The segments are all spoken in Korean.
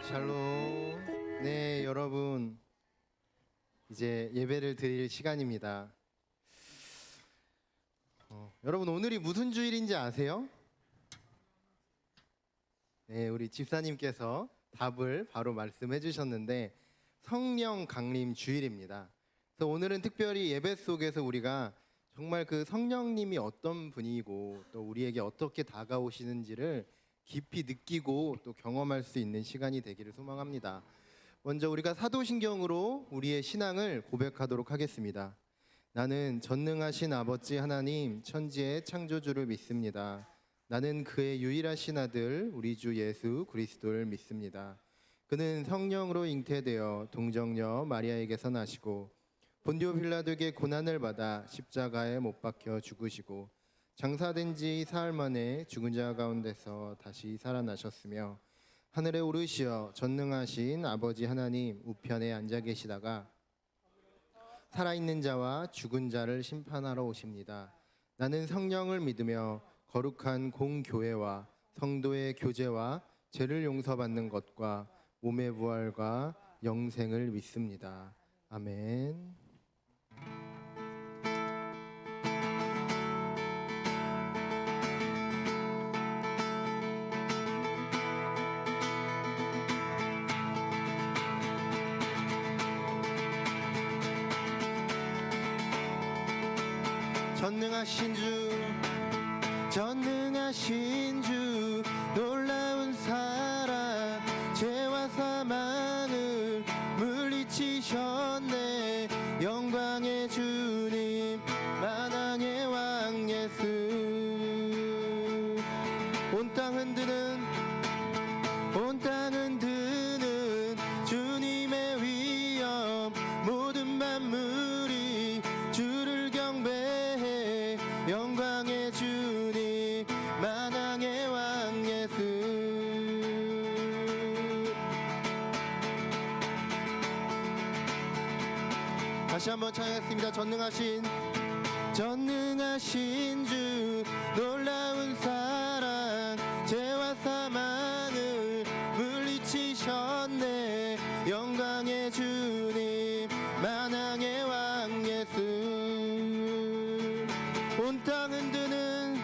샬롬. 네, 여러분, 이제 예배를 드릴 시간입니다. 여러분, 오늘이 무슨 주일인지 아세요? 네, 우리 집사님께서 답을 바로 말씀해 주셨는데 성령 강림 주일입니다. 그래서 오늘은 특별히 예배 속에서 우리가 정말 그 성령님이 어떤 분이고 또 우리에게 어떻게 다가오시는지를 깊이 느끼고 또 경험할 수 있는 시간이 되기를 소망합니다. 먼저 우리가 사도신경으로 우리의 신앙을 고백하도록 하겠습니다. 나는 전능하신 아버지 하나님 천지의 창조주를 믿습니다. 나는 그의 유일하신 아들 우리 주 예수 그리스도를 믿습니다. 그는 성령으로 잉태되어 동정녀 마리아에게서 나시고 본디오 빌라도에게 고난을 받아 십자가에 못 박혀 죽으시고 장사된 지 사흘 만에 죽은 자 가운데서 다시 살아나셨으며 하늘에 오르시어 전능하신 아버지 하나님 우편에 앉아 계시다가 살아있는 자와 죽은 자를 심판하러 오십니다. 나는 성령을 믿으며 거룩한 공교회와 성도의 교제와 죄를 용서받는 것과 몸의 부활과 영생을 믿습니다. 아멘. 전능하신 주 놀라운 사랑 죄와 사망을 물리치셨네. 영광의 주님 만왕의 왕 예수. 온 땅 흔드는 주님의 위엄. 모든 만물이 주를 경배해. 영광의 주님 만왕의 왕 예수. 다시 한번 찬양했습니다. 전능하신 주 놀라운 사랑 죄와 사망을 물리치셨네. 영광의 주님 만왕의 왕 예수. 온 땅 흔드는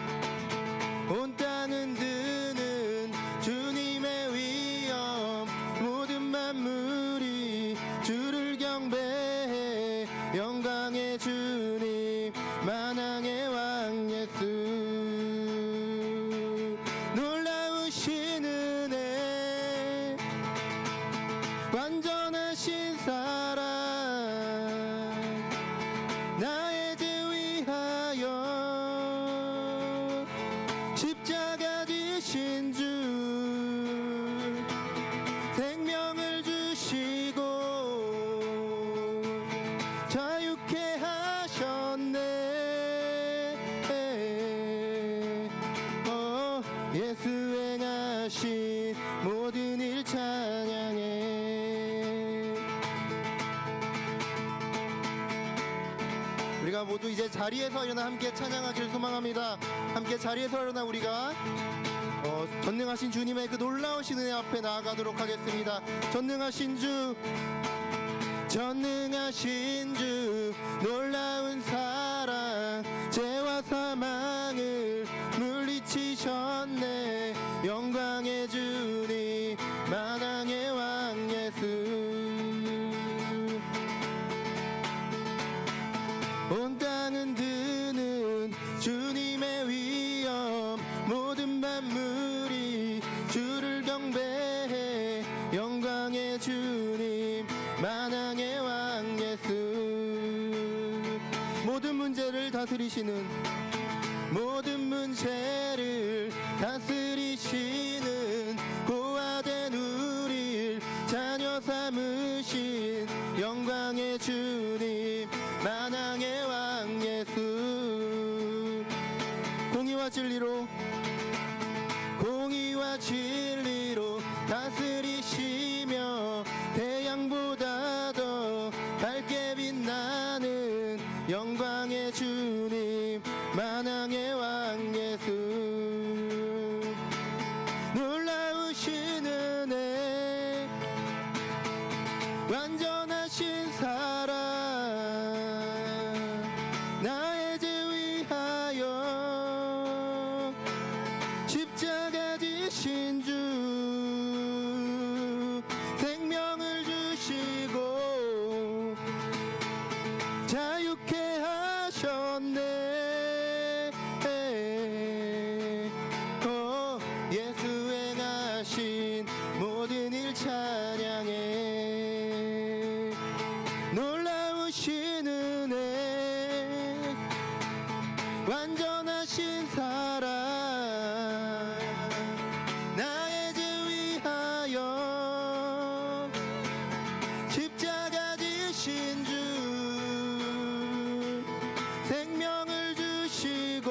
주님의 위엄. 모든 만물이 주를 경배해. 영광의 주님 만왕의 왕 예수. 놀라우신 은혜 완전하신 사랑 나의 죄 위하여 십자가 지신 주 생명을 주시고 자유케 하셨네. 예수 행하신 모든 일 찬양해. 우리가 모두 이제 자리에서 일어나 함께 찬양하기를 소망합니다. 함께 자리에서 일어나 우리가 전능하신 주님의 그 놀라우신 은혜 앞에 나아가도록 하겠습니다. 전능하신 주 놀라운 사랑 죄와 사망을 물리치셨네. 영광의 주님 만왕의 왕 예수. 온 땅 흔드는 주님의 위엄. 모든 만물이 주를 경배해. 영광의 주님 만왕의 왕 예수. 모든 문제를 다스리시는 고아된 우릴 자녀 삼으신 영광의 주님 만왕의 왕 예수. 공의와 진리로 다스리시며 태양보다 더 밝게 빛나는 영광의 주님 만왕의 왕 예수. 놀라우신 은혜 완전하신 사랑 나의 죄 위하여 십자가 지신 주 예수 행하신 모든 일 찬양해. 놀라우신 은혜 완전하신 사랑 나의 죄 위하여 십자가 지신 주 생명을 주시고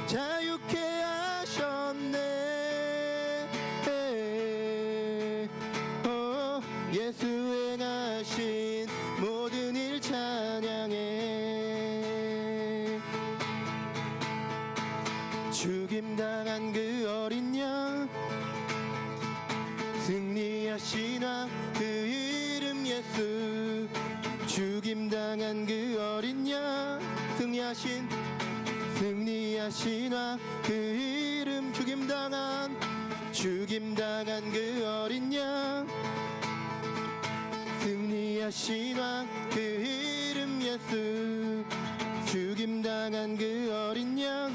자유케 하셨네. 예수 행하신 모든 일 찬양해. 죽임당한 그 어린 양 승리하신 왕 그 이름 예수. 죽임당한 그 어린 양 승리하신 왕 그 이름. 죽임당한 그 어린 양 승리하신 왕 그 이름 예수. 죽임당한 그 어린 양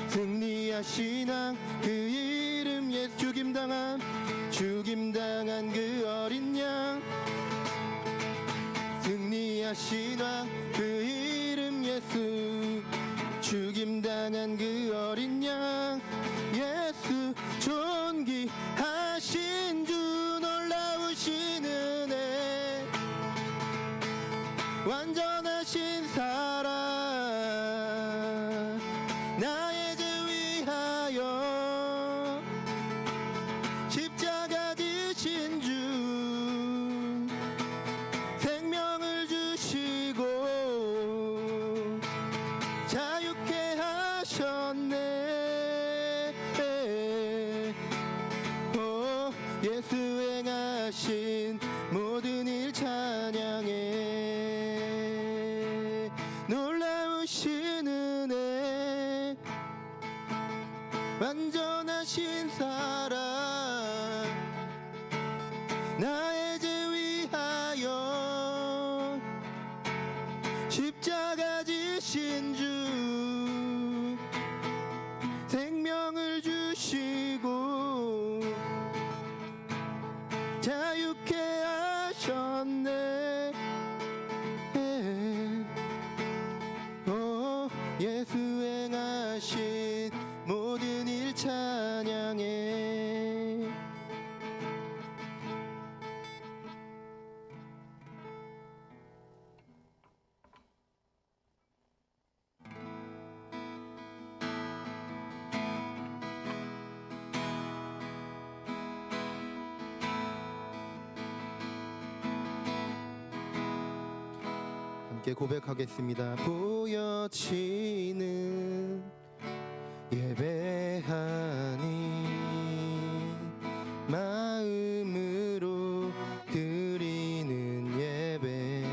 승리하신 왕 그 이름 예수. 죽임당한 그 어린 양 승리하신 왕 그 이름 예수. 죽임당한 그 어린 양 예수. 존귀하신 주 놀라우신 은혜 완전하신 사랑 나의 죄 위하여 십자가 지신 주 생명을 주시고 자유케 하셨네. 예수 행하신 모든 일 찬양해. 놀라우신 은혜 완전하신 사랑 나의 죄 위하여 십자가 지신 주 생명을 주시고 자유케 하셨네. 예수 행하신 모든 일 찬양해. 함께 고백하겠습니다. 보여지는 예배하니 마음으로 드리는 예배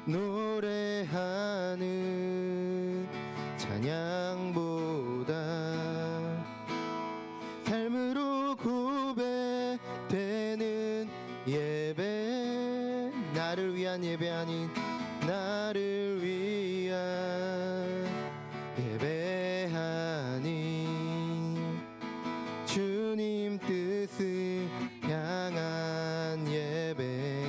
노래하는 찬양보다 삶으로 고백되는 예배. 나를 위한 예배 아닌 나를 위한 예배하니 주님 뜻을 향한 예배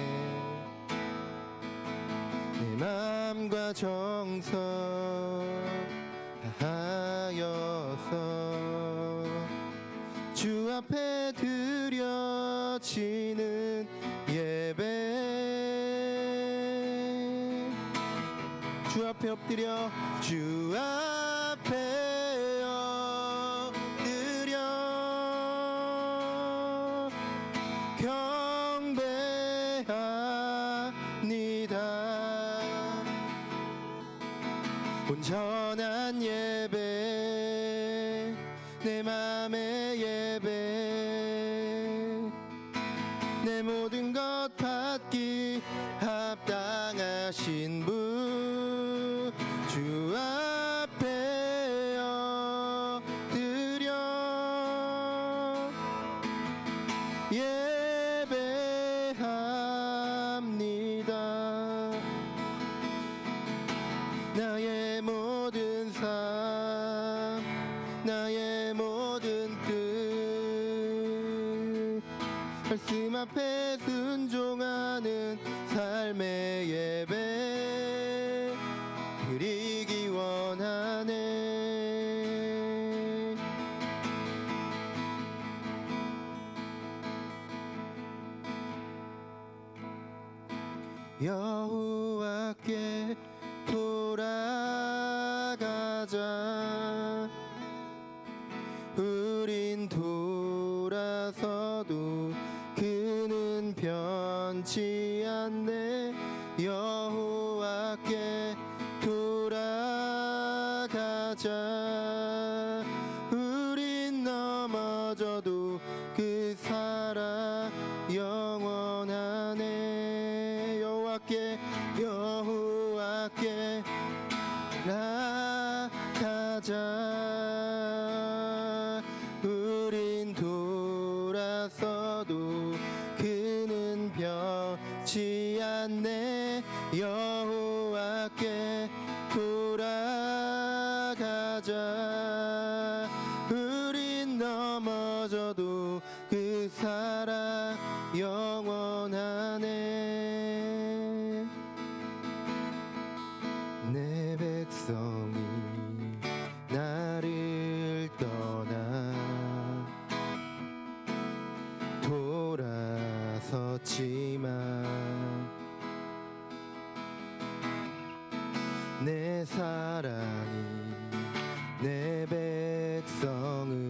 내 마음과 정성 다하여서 주 앞에 드려지는 예배. 주 앞에 엎드려 주 앞에 엎드려 경배합니다. 온전한 예배 내 맘의 예배 내 모든 것 받기 합당하신 분 주 앞에 엎드려 예배합니다. 말씀 앞에 순종하는 삶의 예배 드리기 원하네. 여호와께 돌아가자. 우린 돌아서도 그는 변치 않네. 여호와께 돌아가자. 우린 넘어져도 그 사랑 영원하네. 여호와께 나가자. 우린 돌아서도 그는 변치 않네. 여호와께 돌아가자. 우린 넘어져도 그 사랑 영원하네. 내 백성이 나를 떠나 돌아섰지만 내 사랑이 내 백성은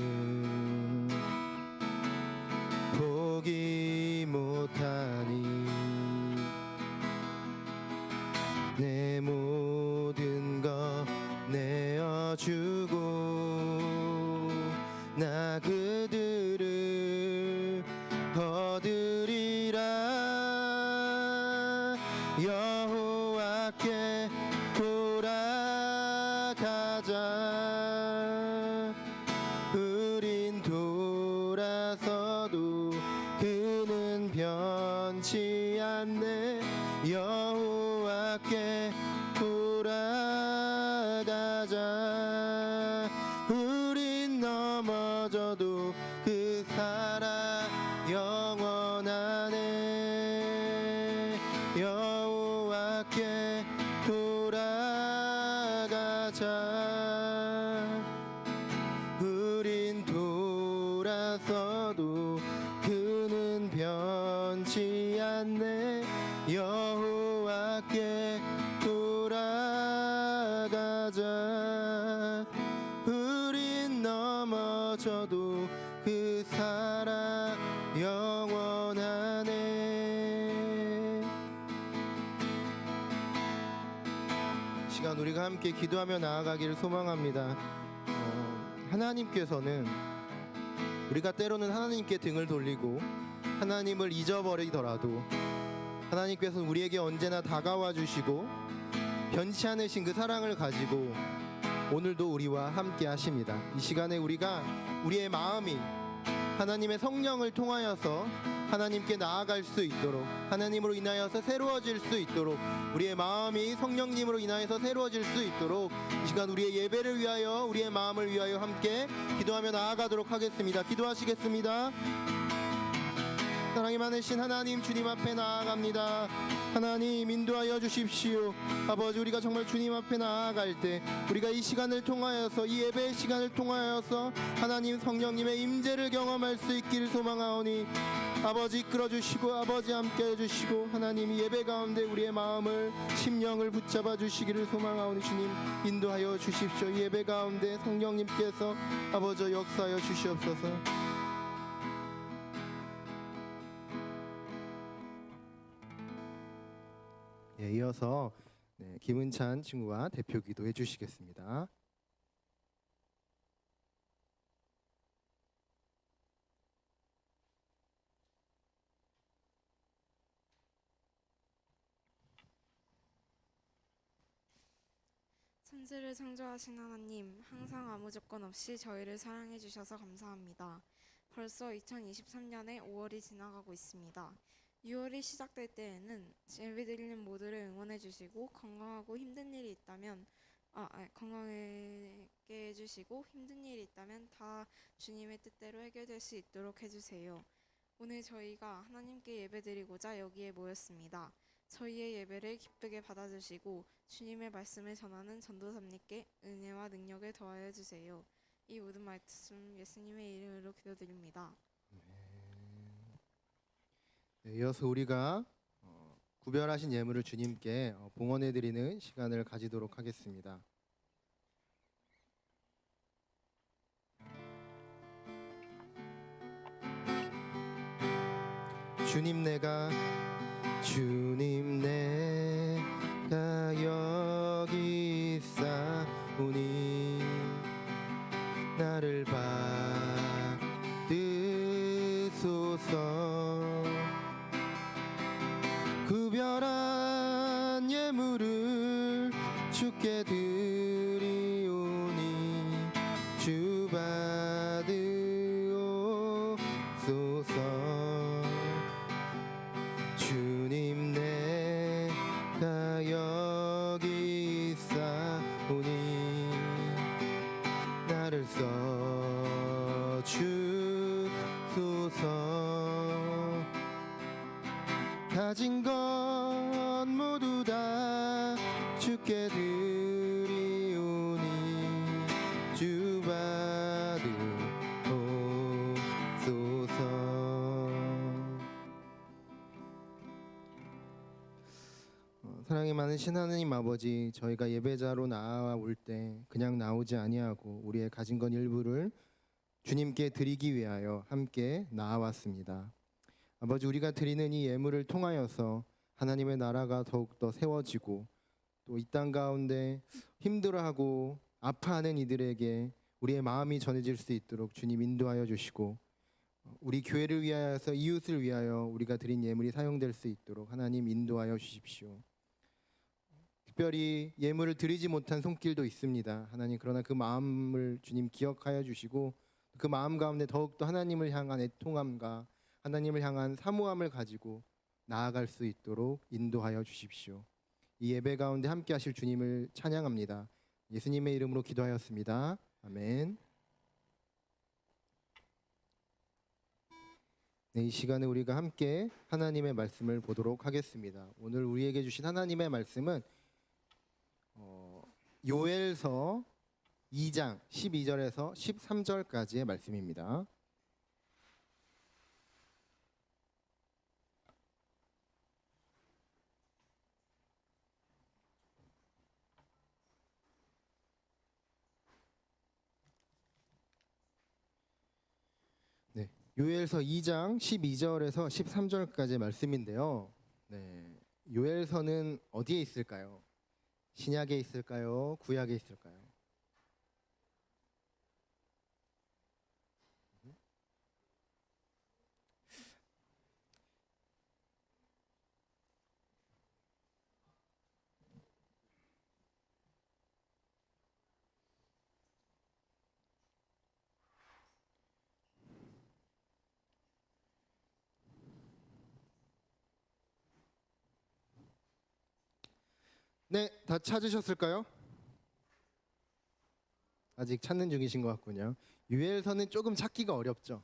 포기 못하니. 내 모든 것 내어주고 나 그들을 얻으리라. 여호와께 돌아가자. 우린 돌아서도 그는 변치 않네. 여호와께 돌아가자. 우린 넘어져도 그 사랑 영원하네. 여호와께 돌아가자. 우린 돌아서도 그는 변치 않네. 여호와께 돌아가자. 우린 넘어져도 그 사랑 영원하네. 시간 우리가 함께 기도하며 나아가기를 소망합니다. 하나님께서는 우리가 때로는 하나님께 등을 돌리고 하나님을 잊어버리더라도 하나님께서는 우리에게 언제나 다가와 주시고 변치 않으신 그 사랑을 가지고 오늘도 우리와 함께 하십니다. 이 시간에 우리가 우리의 마음이 하나님의 성령을 통하여서 하나님께 나아갈 수 있도록, 하나님으로 인하여서 새로워질 수 있도록, 우리의 마음이 성령님으로 인하여서 새로워질 수 있도록 이 시간 우리의 예배를 위하여, 우리의 마음을 위하여 함께 기도하며 나아가도록 하겠습니다. 기도하시겠습니다. 사랑이 많으신 하나님, 주님 앞에 나아갑니다. 하나님 인도하여 주십시오. 아버지, 우리가 정말 주님 앞에 나아갈 때 우리가 이 시간을 통하여서, 이 예배의 시간을 통하여서 하나님 성령님의 임재를 경험할 수 있기를 소망하오니 아버지 이끌어 주시고 아버지 함께 해주시고 하나님 이 예배 가운데 우리의 마음을, 심령을 붙잡아 주시기를 소망하오니 주님 인도하여 주십시오. 이 예배 가운데 성령님께서 아버지 역사하여 주시옵소서. 이어서 김은찬 친구가 대표 기도해 주시겠습니다. 천지를 창조하신 하나님, 항상 아무 조건 없이 저희를 사랑해 주셔서 감사합니다. 벌써 2023년의 5월이 지나가고 있습니다. 6월이 시작될 때에는 예배드리는 모두를 응원해 주시고 건강하고 힘든 일이 있다면 건강하게 해주시고 힘든 일이 있다면 다 주님의 뜻대로 해결될 수 있도록 해주세요. 오늘 저희가 하나님께 예배드리고자 여기에 모였습니다. 저희의 예배를 기쁘게 받아주시고 주님의 말씀을 전하는 전도사님께 은혜와 능력을 더하여 주세요. 이 모든 말씀 예수님의 이름으로 기도드립니다. 네, 이어서 우리가 구별하신 예물을 주님께 봉헌해 드리는 시간을 가지도록 하겠습니다. 주님 내가 여기 있사오니 나를 받으소서. 구별한 예물을 주께 드리오니 주 받으옵소서. 주님 내가 여기 있사오니 나를 써주소서. 가진 것 모두 다 주께 드리오니 주 받으옵소서. 사랑이 많으신 하느님 아버지, 저희가 예배자로 나아올 때 그냥 나오지 아니하고 우리의 가진 것 일부를 주님께 드리기 위하여 함께 나아왔습니다. 아버지, 우리가 드리는 이 예물을 통하여서 하나님의 나라가 더욱더 세워지고 또 이 땅 가운데 힘들어하고 아파하는 이들에게 우리의 마음이 전해질 수 있도록 주님 인도하여 주시고, 우리 교회를 위하여서 이웃을 위하여 우리가 드린 예물이 사용될 수 있도록 하나님 인도하여 주십시오. 특별히 예물을 드리지 못한 손길도 있습니다. 하나님, 그러나 그 마음을 주님 기억하여 주시고 그 마음 가운데 더욱더 하나님을 향한 애통함과 하나님을 향한 사모함을 가지고 나아갈 수 있도록 인도하여 주십시오. 이 예배 가운데 함께 하실 주님을 찬양합니다. 예수님의 이름으로 기도하였습니다. 아멘. 네, 이 시간에 우리가 함께 하나님의 말씀을 보도록 하겠습니다. 오늘 우리에게 주신 하나님의 말씀은 요엘서 2장 12절에서 13절까지의 말씀입니다. 네, 요엘서 2장 12절에서 13절까지의 말씀인데요. 네, 요엘서는 어디에 있을까요? 신약에 있을까요? 구약에 있을까요? 네, 다 찾으셨을까요? 아직 찾는 중이신 것 같군요. 요엘서는 조금 찾기가 어렵죠.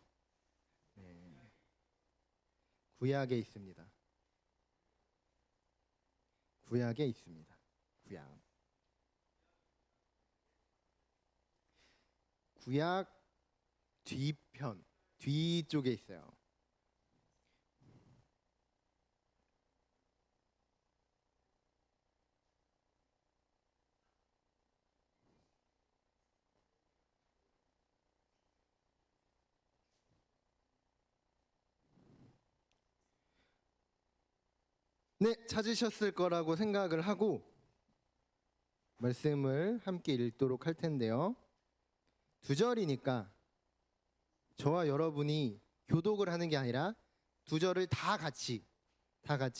네, 구약에 있습니다. 구약에 있습니다. 구약 뒤편, 뒤쪽에 있어요. 네, 찾으셨을 거라고 생각을 하고 말씀을 함께 읽도록 할 텐데요. 2절이니까 저와 여러분이 교독을 하는 게 아니라 2절을 다 같이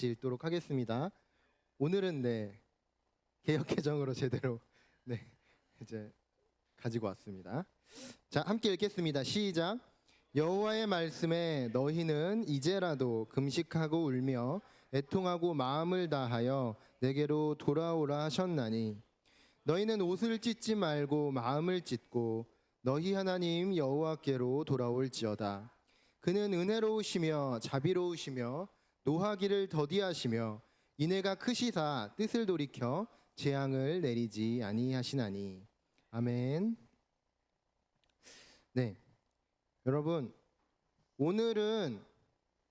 읽도록 하겠습니다. 오늘은 개역개정으로 제대로 이제 가지고 왔습니다. 자, 함께 읽겠습니다. 시작. 여호와의 말씀에 너희는 이제라도 금식하고 울며 애통하고 마음을 다하여 내게로 돌아오라 하셨나니 너희는 옷을 찢지 말고 마음을 찢고 너희 하나님 여호와께로 돌아올지어다. 그는 은혜로우시며 자비로우시며 노하기를 더디하시며 인애가 크시사 뜻을 돌이켜 재앙을 내리지 아니하시나니. 아멘. 네, 여러분, 오늘은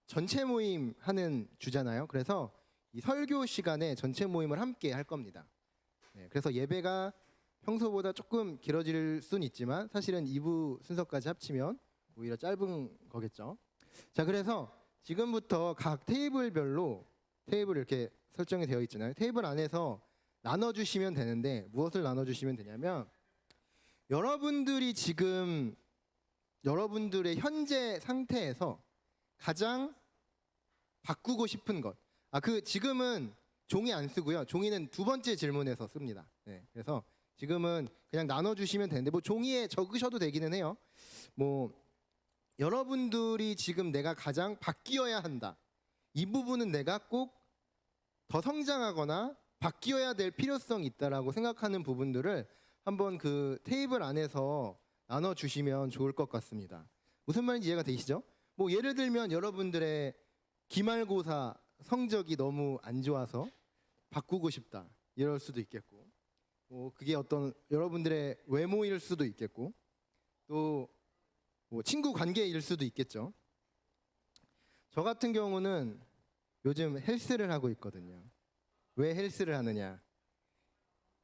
전체 모임 하는 주잖아요. 그래서 이 설교 시간에 전체 모임을 함께 할 겁니다. 네, 그래서 예배가 평소보다 조금 길어질 수는 있지만 사실은 2부 순서까지 합치면 오히려 짧은 거겠죠. 자, 그래서 지금부터 각 테이블별로 테이블 이렇게 설정이 되어 있잖아요. 테이블 안에서 나눠주시면 되는데 무엇을 나눠주시면 되냐면 여러분들이 지금 여러분들의 현재 상태에서 가장 바꾸고 싶은 것. 그 지금은 종이 안 쓰고요. 종이는 두 번째 질문에서 씁니다. 네, 그래서 지금은 그냥 나눠주시면 되는데 뭐 종이에 적으셔도 되기는 해요. 뭐 여러분들이 지금 내가 가장 바뀌어야 한다. 이 부분은 내가 꼭 더 성장하거나 바뀌어야 될 필요성이 있다라고 생각하는 부분들을 한번 그 테이블 안에서 나눠주시면 좋을 것 같습니다. 무슨 말인지 이해가 되시죠? 뭐 예를 들면 여러분들의 기말고사 성적이 너무 안 좋아서 바꾸고 싶다 이럴 수도 있겠고, 그게 어떤 여러분들의 외모일 수도 있겠고, 또 뭐 친구 관계일 수도 있겠죠. 저 같은 경우는 요즘 헬스를 하고 있거든요. 왜 헬스를 하느냐?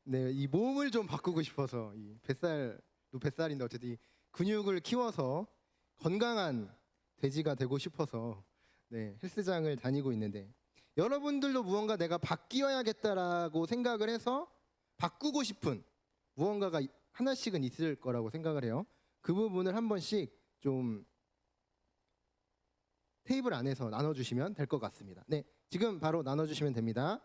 네, 이 몸을 좀 바꾸고 싶어서, 이 뱃살도 뱃살인데 어쨌든 이 근육을 키워서 건강한 돼지가 되고 싶어서 네, 헬스장을 다니고 있는데, 여러분들도 무언가 내가 바뀌어야겠다라고 생각을 해서 바꾸고 싶은 무언가가 하나씩은 있을 거라고 생각을 해요. 그 부분을 한 번씩 좀 테이블 안에서 나눠주시면 될 것 같습니다. 네, 지금 바로 나눠주시면 됩니다.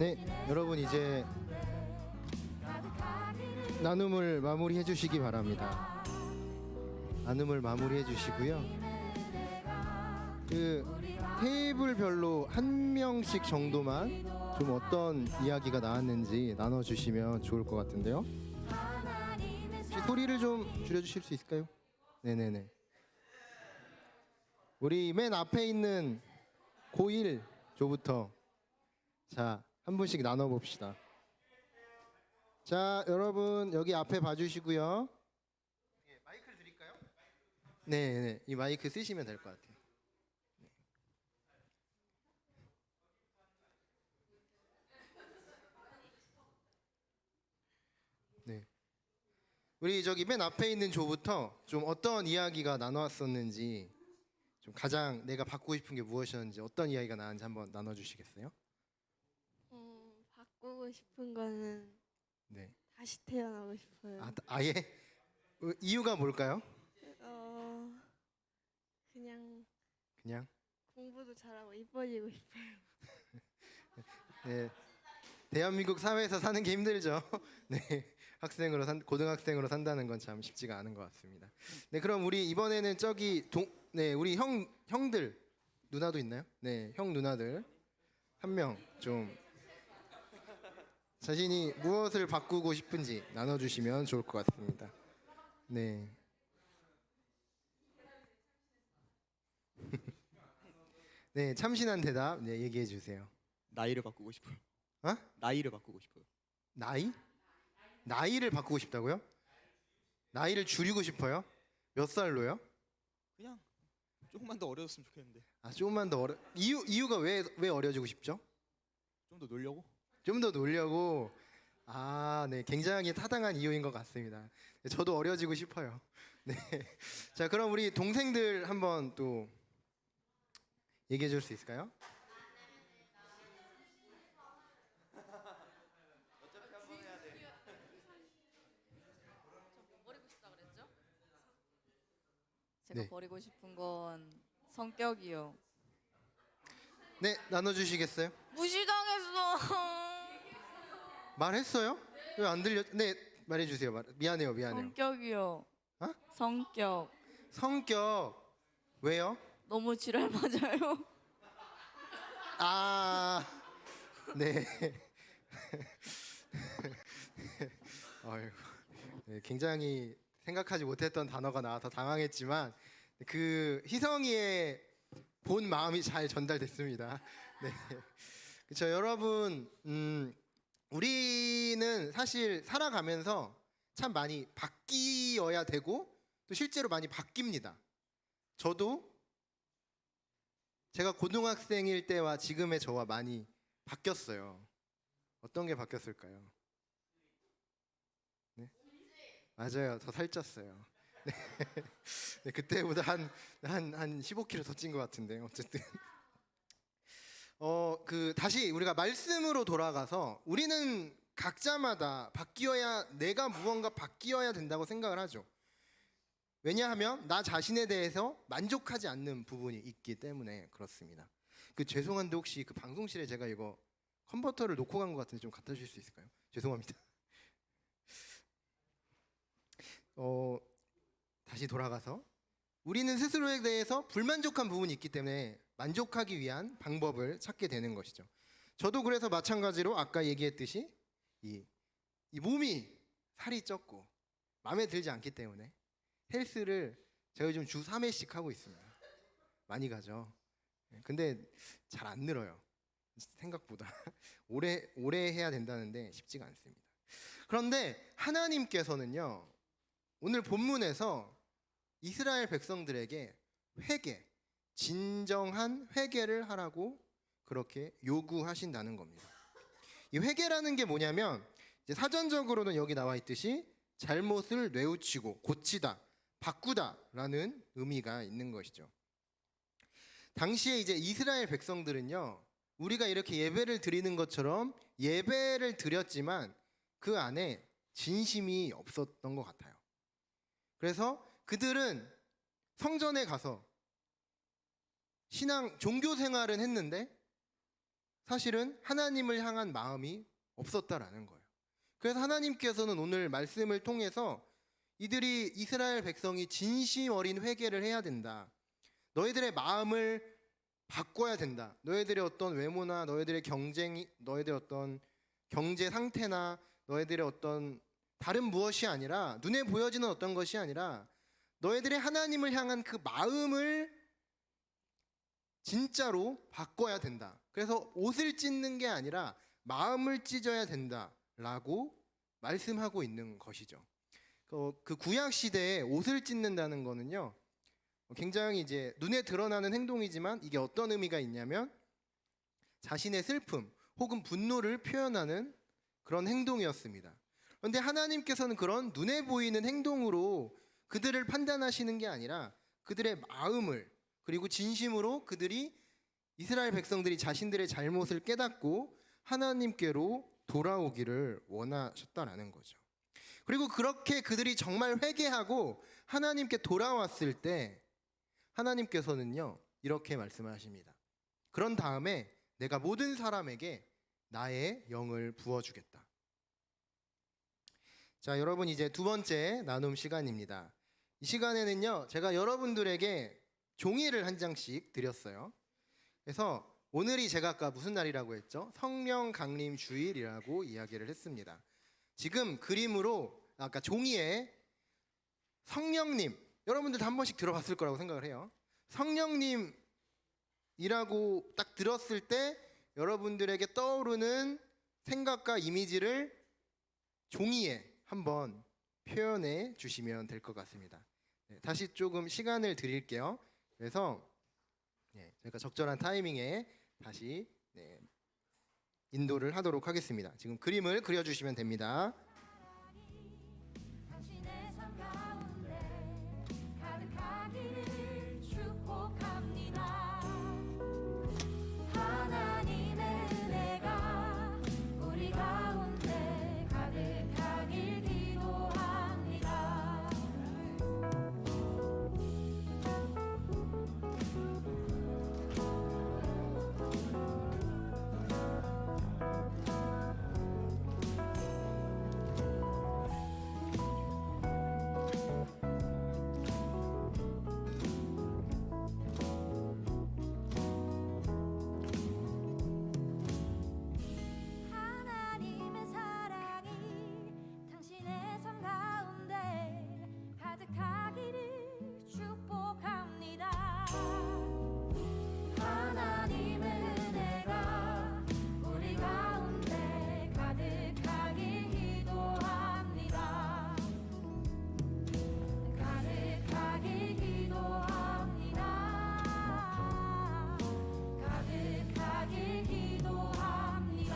네, 여러분 이제 나눔을 마무리해 주시기 바랍니다. 나눔을 마무리해 주시고요. 그 테이블별로 한 명씩 정도만 좀 어떤 이야기가 나왔는지 나눠주시면 좋을 것 같은데요. 혹시 소리를 좀 줄여주실 수 있을까요? 네네네. 우리 맨 앞에 있는 고1 조부터 자, 한 분씩 나눠봅시다. 자, 여러분 여기 앞에 봐주시고요. 마이크를 드릴까요? 네, 이 마이크 쓰시면 될 것 같아요. 네. 우리 저기 맨 앞에 있는 조부터 좀 어떤 이야기가 나눠왔었는지, 좀 가장 내가 받고 싶은 게 무엇이었는지, 어떤 이야기가 나왔는지 한번 나눠주시겠어요? 바꾸고 싶은 거는 네. 다시 태어나고 싶어요. 아예 이유가 뭘까요? 그냥 그냥 공부도 잘하고 이뻐지고 싶어요. 네. 대한민국 사회에서 사는 게 힘들죠. 네. 고등학생으로 산다는 건 참 쉽지가 않은 것 같습니다. 네, 그럼 우리 이번에는 저기 우리 형들 누나도 있나요? 네, 형 누나들 한 명 좀 자신이 무엇을 바꾸고 싶은지 나눠주시면 좋을 것 같습니다. 네. 네, 참신한 대답 얘기해 주세요. 나이를 바꾸고 싶어요. 어? 나이를 바꾸고 싶어요. 나이? 나이를 바꾸고 싶다고요? 나이를 줄이고 싶어요? 몇 살로요? 그냥 조금만 더 어려졌으면 좋겠는데. 아, 조금만 더 이유가 왜 어려지고 싶죠? 좀 더 놀려고? 좀 더 놀려고. 아, 네, 굉장히 타당한 이유인 것 같습니다. 네, 저도 어려지고 싶어요. 네, 자, 그럼 우리 동생들 한번 또 얘기해 줄 수 있을까요? 제가 네. 버리고 싶은 건 성격이요. 네, 나눠주시겠어요? 무시당했어. 말했어요? 왜 안 들려? 네, 말해주세요. 미안해요. 성격이요. 어? 성격. 성격 왜요? 너무 지랄 맞아요. 아, 네. 아이고, 네, 굉장히 생각하지 못했던 단어가 나와서 당황했지만 그 희성이의 본 마음이 잘 전달됐습니다. 네, 그렇죠, 여러분. 우리는 사실 살아가면서 참 많이 바뀌어야 되고 또 실제로 많이 바뀝니다. 저도 제가 고등학생일 때와 지금의 저와 많이 바뀌었어요. 어떤 게 바뀌었을까요? 네? 맞아요. 더 살쪘어요. 네. 네, 그때보다 한 15kg 더 찐 것 같은데 어쨌든 다시 우리가 말씀으로 돌아가서 우리는 각자마다 내가 무언가 바뀌어야 된다고 생각을 하죠. 왜냐하면 나 자신에 대해서 만족하지 않는 부분이 있기 때문에 그렇습니다. 죄송한데 혹시 그 방송실에 제가 이거 컨버터를 놓고 간 것 같은데 좀 갖다 주실 수 있을까요? 죄송합니다. 다시 돌아가서 우리는 스스로에 대해서 불만족한 부분이 있기 때문에 만족하기 위한 방법을 찾게 되는 것이죠. 저도 그래서 마찬가지로 아까 얘기했듯이 이 몸이 살이 쪘고 마음에 들지 않기 때문에 헬스를 제가 요즘 주 3회씩 하고 있습니다. 많이 가죠. 근데 잘 안 늘어요. 생각보다 오래 해야 된다는데 쉽지가 않습니다. 그런데 하나님께서는요, 오늘 본문에서 이스라엘 백성들에게 진정한 회개를 하라고 그렇게 요구하신다는 겁니다. 이 회개라는 게 뭐냐면 이제 사전적으로는 여기 나와 있듯이 잘못을 뉘우치고 고치다, 바꾸다라는 의미가 있는 것이죠. 당시에 이제 이스라엘 백성들은요, 우리가 이렇게 예배를 드리는 것처럼 예배를 드렸지만 그 안에 진심이 없었던 것 같아요. 그래서 그들은 성전에 가서 종교 생활은 했는데 사실은 하나님을 향한 마음이 없었다라는 거예요. 그래서 하나님께서는 오늘 말씀을 통해서 이들이 이스라엘 백성이 진심 어린 회개를 해야 된다. 너희들의 마음을 바꿔야 된다. 너희들의 어떤 외모나 너희들의 너희들의 어떤 경제 상태나 너희들의 어떤 다른 무엇이 아니라 눈에 보여지는 어떤 것이 아니라 너희들의 하나님을 향한 그 마음을 진짜로 바꿔야 된다. 그래서 옷을 찢는 게 아니라 마음을 찢어야 된다라고 말씀하고 있는 것이죠. 그 구약 시대에 옷을 찢는다는 거는요, 굉장히 이제 눈에 드러나는 행동이지만 이게 어떤 의미가 있냐면 자신의 슬픔 혹은 분노를 표현하는 그런 행동이었습니다. 그런데 하나님께서는 그런 눈에 보이는 행동으로 그들을 판단하시는 게 아니라 그들의 마음을, 그리고 진심으로 그들이 이스라엘 백성들이 자신들의 잘못을 깨닫고 하나님께로 돌아오기를 원하셨다라는 거죠. 그리고 그렇게 그들이 정말 회개하고 하나님께 돌아왔을 때 하나님께서는요 이렇게 말씀하십니다. 그런 다음에 내가 모든 사람에게 나의 영을 부어주겠다. 자, 여러분, 이제 두 번째 나눔 시간입니다. 이 시간에는요 제가 여러분들에게 종이를 한 장씩 드렸어요. 그래서 오늘이 제가 아까 무슨 날이라고 했죠? 성령 강림 주일이라고 이야기를 했습니다. 지금 그림으로 아까 종이에 성령님, 여러분들도 한 번씩 들어봤을 거라고 생각을 해요. 성령님이라고 딱 들었을 때 여러분들에게 떠오르는 생각과 이미지를 종이에 한번 표현해 주시면 될 것 같습니다. 다시 조금 시간을 드릴게요. 그래서 제가 적절한 타이밍에 다시 인도를 하도록 하겠습니다. 지금 그림을 그려주시면 됩니다. 당신의 삶 가운데 가득하기를 축복합니다. 하나님의 은혜가 우리 가운데 가득하길 기도합니다. 하나님의 사랑이 당신의 삶 가운데 가득하기를 축복합니다. 하나님의 은혜가 우리 가운데 가득하길 기도합니다. 가득하길 기도합니다. 가득하길 기도합니다.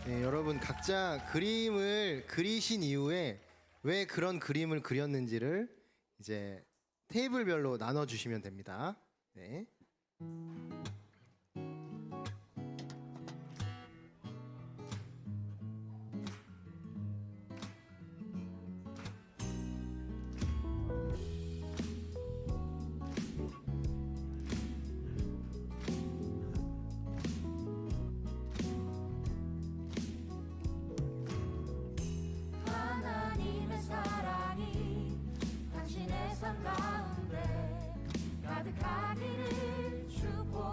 네, 여러분 각자 그림을 그리신 이후에 왜 그런 그림을 그렸는지를 이제 테이블별로 나눠 주시면 됩니다. 네. 하나님의 사랑이 당신의 삶 가운데 가득하기를 축복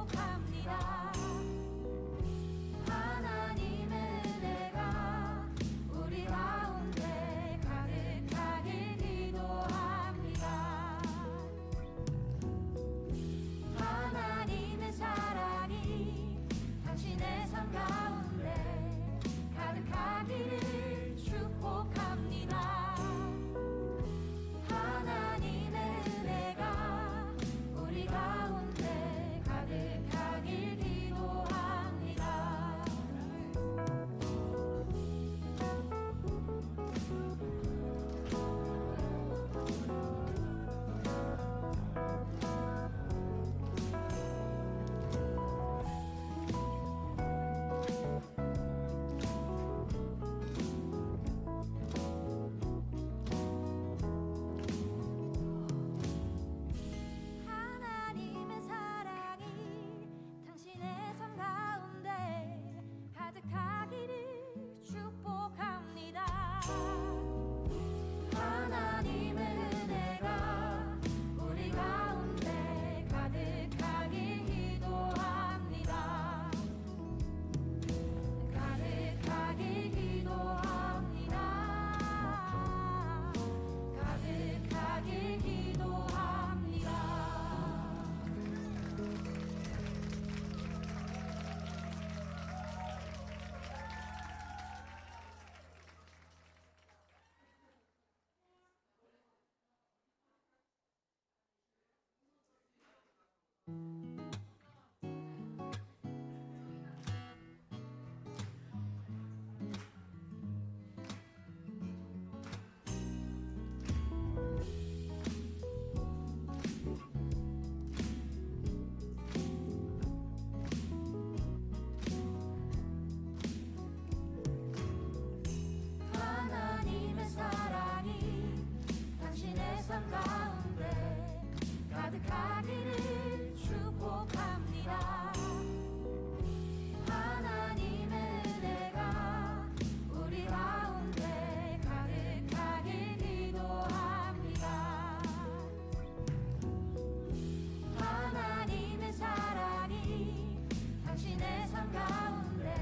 당신의 삶 가운데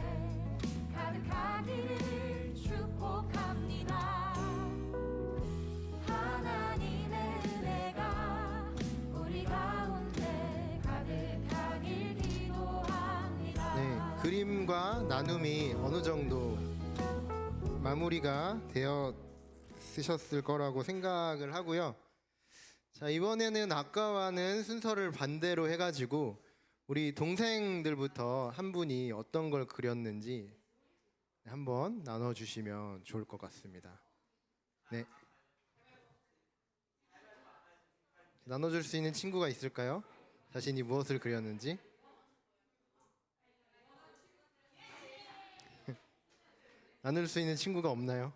가득하기를 축복합니다. 하나님의 은혜가 우리 가운데 가득하길 기도합니다. 네, 그림과 나눔이 어느 정도 마무리가 되어 쓰셨을 거라고 생각을 하고요. 자, 이번에는 아까와는 순서를 반대로 해가지고 우리 동생들부터 한 분이 어떤 걸 그렸는지 한번 나눠주시면 좋을 것 같습니다. 네. 나눠줄 수 있는 친구가 있을까요? 자신이 무엇을 그렸는지. 나눌 수 있는 친구가 없나요?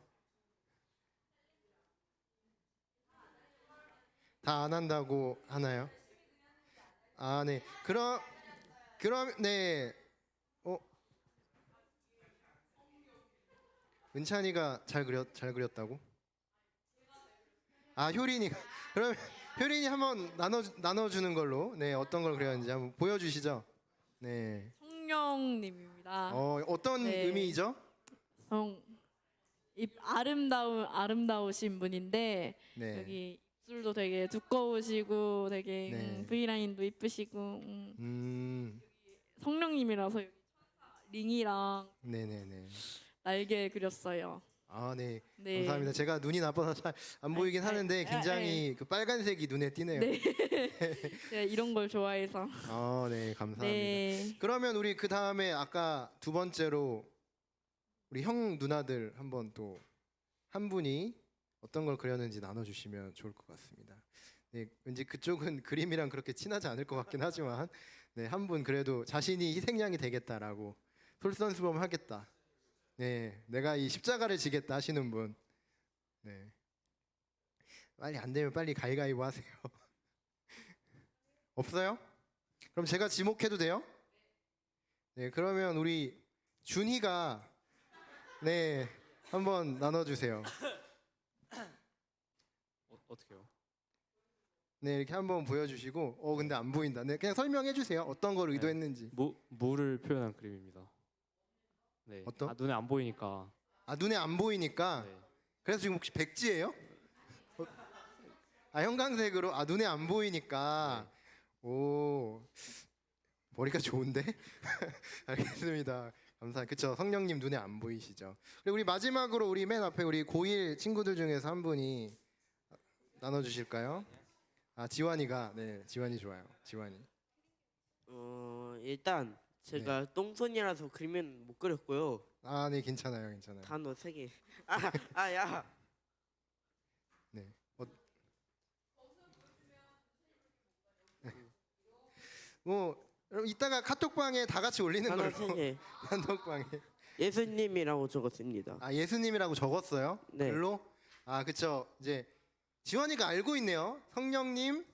다 안 한다고 하나요? 아, 네. 그럼 네. 은찬이가 잘 그렸다고? 아, 효린이가. 그럼 효린이 한번 나눠주는 걸로. 네, 어떤 걸 그렸는지 한번 보여주시죠. 네. 성령님입니다. 어떤 네. 의미이죠? 아름다우신 분인데 네. 여기 입술도 되게 두꺼우시고 되게 네. V라인도 이쁘시고 성령님이라서 여기 링이랑 네네네. 날개 그렸어요. 아, 네. 네. 감사합니다. 제가 눈이 나빠서 잘 안 보이긴 하는데 굉장히 그 빨간색이 눈에 띄네요. 네. 제가 이런 걸 좋아해서. 아, 네. 감사합니다. 네. 그러면 우리 그 다음에 아까 두 번째로 우리 형 누나들 한번 또 한 분이 어떤 걸 그렸는지 나눠주시면 좋을 것 같습니다. 네, 왠지 그쪽은 그림이랑 그렇게 친하지 않을 것 같긴 하지만 네, 한 분 그래도 자신이 희생양이 되겠다라고 솔선수범하겠다. 네, 내가 이 십자가를 지겠다 하시는 분. 네, 빨리 안 되면 빨리 가위가위보 하세요. 없어요? 그럼 제가 지목해도 돼요? 네, 그러면 우리 준희가 네 한번 나눠주세요. 어떻게요? 네, 이렇게 한번 보여주시고, 근데 안 보인다. 네, 그냥 설명해주세요. 어떤 걸 의도했는지. 물을 표현한 그림입니다. 네. 어떤? 눈에 안 보이니까. 아, 눈에 안 보이니까. 네. 그래서 지금 혹시 백지예요? 아, 형광색으로. 아, 눈에 안 보이니까. 오, 머리가 좋은데? 알겠습니다. 감사합니다. 그쵸, 성령님 눈에 안 보이시죠? 그리고 우리 마지막으로 우리 맨 앞에 우리 고1 친구들 중에서 한 분이 나눠주실까요? 아, 지환이가. 네, 지환이 좋아요. 지환이. 일단 제가 똥손이라서 그림은 못 그렸고요. 아, 네, 괜찮아요. 괜찮아요. 단어 3개. 야. 네. 뭐 여러분 이따가 카톡방에 다 같이 올리는 단어 걸로. 3개. 카톡방에. 예수님이라고 적었습니다. 아, 예수님이라고 적었어요? 네. 글로? 아, 그쵸. 이제 지원이가 알고 있네요. 성령님,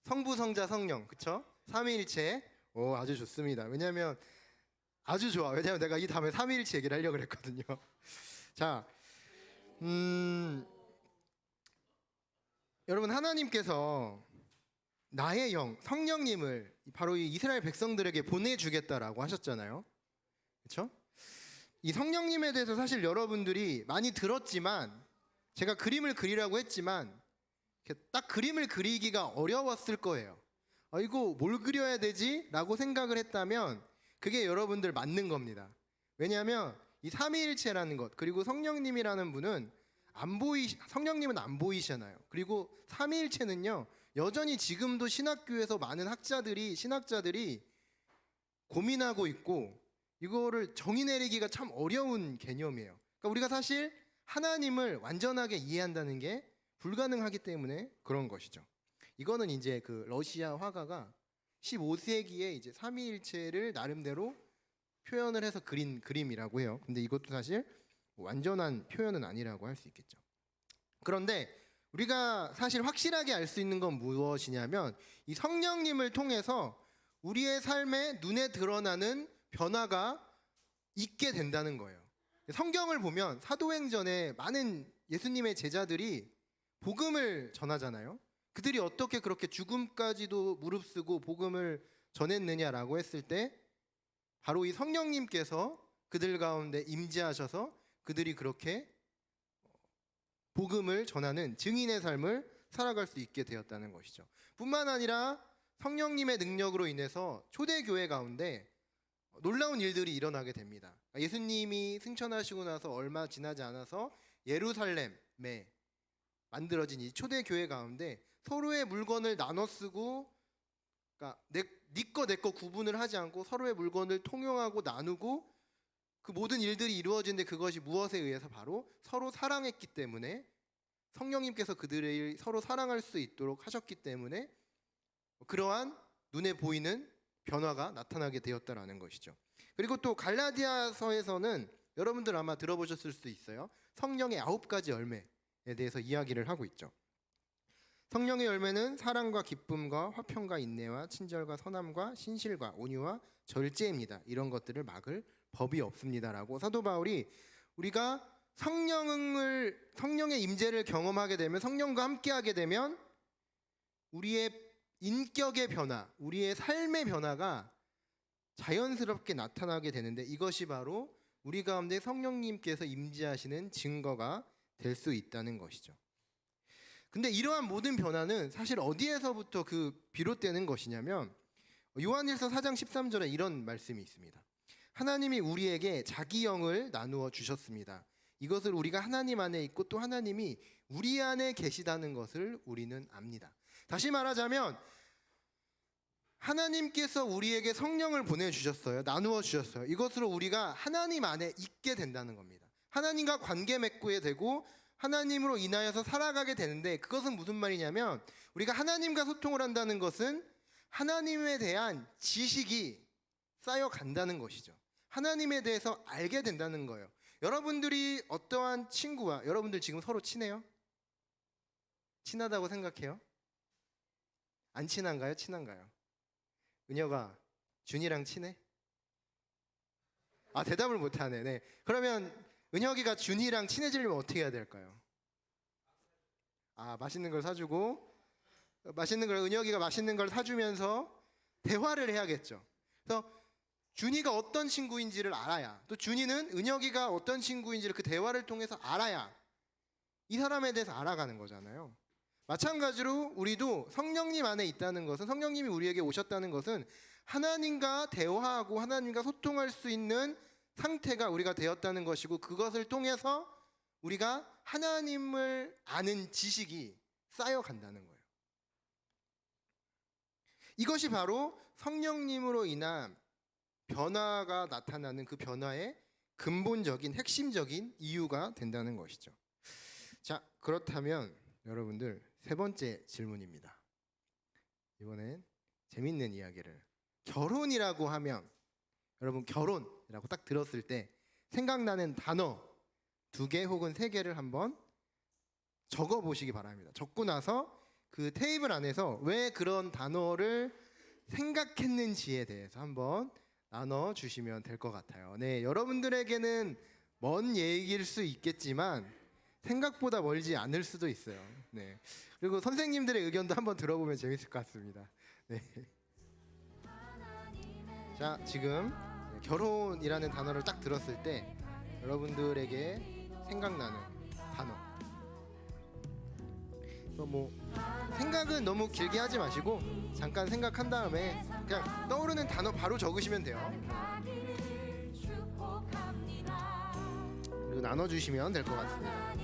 성부, 성자, 성령. 그쵸? 삼위일체. 오, 아주 좋습니다. 왜냐면 아주 좋아. 왜냐면 내가 이 다음에 삼위일체 얘기를 하려고 그랬거든요. 자, 여러분 하나님께서 나의 영, 성령님을 바로 이 이스라엘 백성들에게 보내주겠다라고 하셨잖아요. 그렇죠? 이 성령님에 대해서 사실 여러분들이 많이 들었지만 제가 그림을 그리라고 했지만 이렇게 딱 그림을 그리기가 어려웠을 거예요. 이거 뭘 그려야 되지? 라고 생각을 했다면 그게 여러분들 맞는 겁니다. 왜냐하면 이 삼위일체라는 것 그리고 성령님이라는 분은 성령님은 안 보이시잖아요. 그리고 삼위일체는요 여전히 지금도 신학교에서 많은 신학자들이 고민하고 있고 이거를 정의 내리기가 참 어려운 개념이에요. 그러니까 우리가 사실 하나님을 완전하게 이해한다는 게 불가능하기 때문에 그런 것이죠. 이거는 이제 그 러시아 화가가 15세기에 이제 삼위일체를 나름대로 표현을 해서 그린 그림이라고 해요. 근데 이것도 사실 완전한 표현은 아니라고 할 수 있겠죠. 그런데 우리가 사실 확실하게 알 수 있는 건 무엇이냐면 이 성령님을 통해서 우리의 삶에 눈에 드러나는 변화가 있게 된다는 거예요. 성경을 보면 사도행전에 많은 예수님의 제자들이 복음을 전하잖아요. 그들이 어떻게 그렇게 죽음까지도 무릅쓰고 복음을 전했느냐라고 했을 때 바로 이 성령님께서 그들 가운데 임재하셔서 그들이 그렇게 복음을 전하는 증인의 삶을 살아갈 수 있게 되었다는 것이죠. 뿐만 아니라 성령님의 능력으로 인해서 초대교회 가운데 놀라운 일들이 일어나게 됩니다. 예수님이 승천하시고 나서 얼마 지나지 않아서 예루살렘에 만들어진 이 초대교회 가운데 서로의 물건을 나눠 쓰고, 그러니까 니꺼 내 거 구분을 하지 않고 서로의 물건을 통용하고 나누고 그 모든 일들이 이루어지는데 그것이 무엇에 의해서 바로 서로 사랑했기 때문에, 성령님께서 그들을 서로 사랑할 수 있도록 하셨기 때문에 그러한 눈에 보이는 변화가 나타나게 되었다라는 것이죠. 그리고 또 갈라디아서에서는 여러분들 아마 들어보셨을 수 있어요. 성령의 9가지 열매에 대해서 이야기를 하고 있죠. 성령의 열매는 사랑과 기쁨과 화평과 인내와 친절과 선함과 신실과 온유와 절제입니다. 이런 것들을 막을 법이 없습니다라고 사도 바울이 우리가 성령의 임재를 경험하게 되면, 성령과 함께하게 되면 우리의 인격의 변화, 우리의 삶의 변화가 자연스럽게 나타나게 되는데, 이것이 바로 우리 가운데 성령님께서 임재하시는 증거가 될 수 있다는 것이죠. 근데 이러한 모든 변화는 사실 어디에서부터 비롯되는 것이냐면, 요한일서 4장 13절에 이런 말씀이 있습니다. 하나님이 우리에게 자기 영을 나누어 주셨습니다. 이것을 우리가 하나님 안에 있고 또 하나님이 우리 안에 계시다는 것을 우리는 압니다. 다시 말하자면 하나님께서 우리에게 성령을 보내주셨어요. 나누어 주셨어요. 이것으로 우리가 하나님 안에 있게 된다는 겁니다. 하나님과 관계 맺게 되고 하나님으로 인하여서 살아가게 되는데, 그것은 무슨 말이냐면 우리가 하나님과 소통을 한다는 것은 하나님에 대한 지식이 쌓여간다는 것이죠. 하나님에 대해서 알게 된다는 거예요. 여러분들이 어떠한 친구와, 여러분들 지금 서로 친해요? 친하다고 생각해요? 안 친한가요? 친한가요? 은혁아, 준이랑 친해? 아, 대답을 못하네. 네. 그러면 은혁이가 준이랑 친해지려면 어떻게 해야 될까요? 아, 맛있는 걸 사주고, 은혁이가 맛있는 걸 사주면서 대화를 해야겠죠. 그래서 준이가 어떤 친구인지를 알아야, 또 준이는 은혁이가 어떤 친구인지를 그 대화를 통해서 알아야 이 사람에 대해서 알아가는 거잖아요. 마찬가지로 우리도 성령님 안에 있다는 것은, 성령님이 우리에게 오셨다는 것은 하나님과 대화하고 하나님과 소통할 수 있는 상태가 우리가 되었다는 것이고, 그것을 통해서 우리가 하나님을 아는 지식이 쌓여간다는 거예요. 이것이 바로 성령님으로 인한 변화가 나타나는 그 변화의 근본적인 핵심적인 이유가 된다는 것이죠. 자, 그렇다면 여러분들, 세 번째 질문입니다. 이번엔 재밌는 이야기를, 결혼이라고 하면 여러분, 결혼이라고 딱 들었을 때 생각나는 단어 2개 혹은 3개를 한번 적어 보시기 바랍니다. 적고 나서 그 테이블 안에서 왜 그런 단어를 생각했는지에 대해서 한번 나눠 주시면 될 것 같아요. 네, 여러분들에게는 먼 얘기일 수 있겠지만 생각보다 멀지 않을 수도 있어요. 네. 그리고 선생님들의 의견도 한번 들어보면 재밌을 것 같습니다. 네. 자, 지금 결혼이라는 단어를 딱 들었을 때 여러분들에게 생각나는 단어. 뭐 생각은 너무 길게 하지 마시고 잠깐 생각한 다음에 그냥 떠오르는 단어 바로 적으시면 돼요. 그리고 나눠주시면 될 것 같습니다.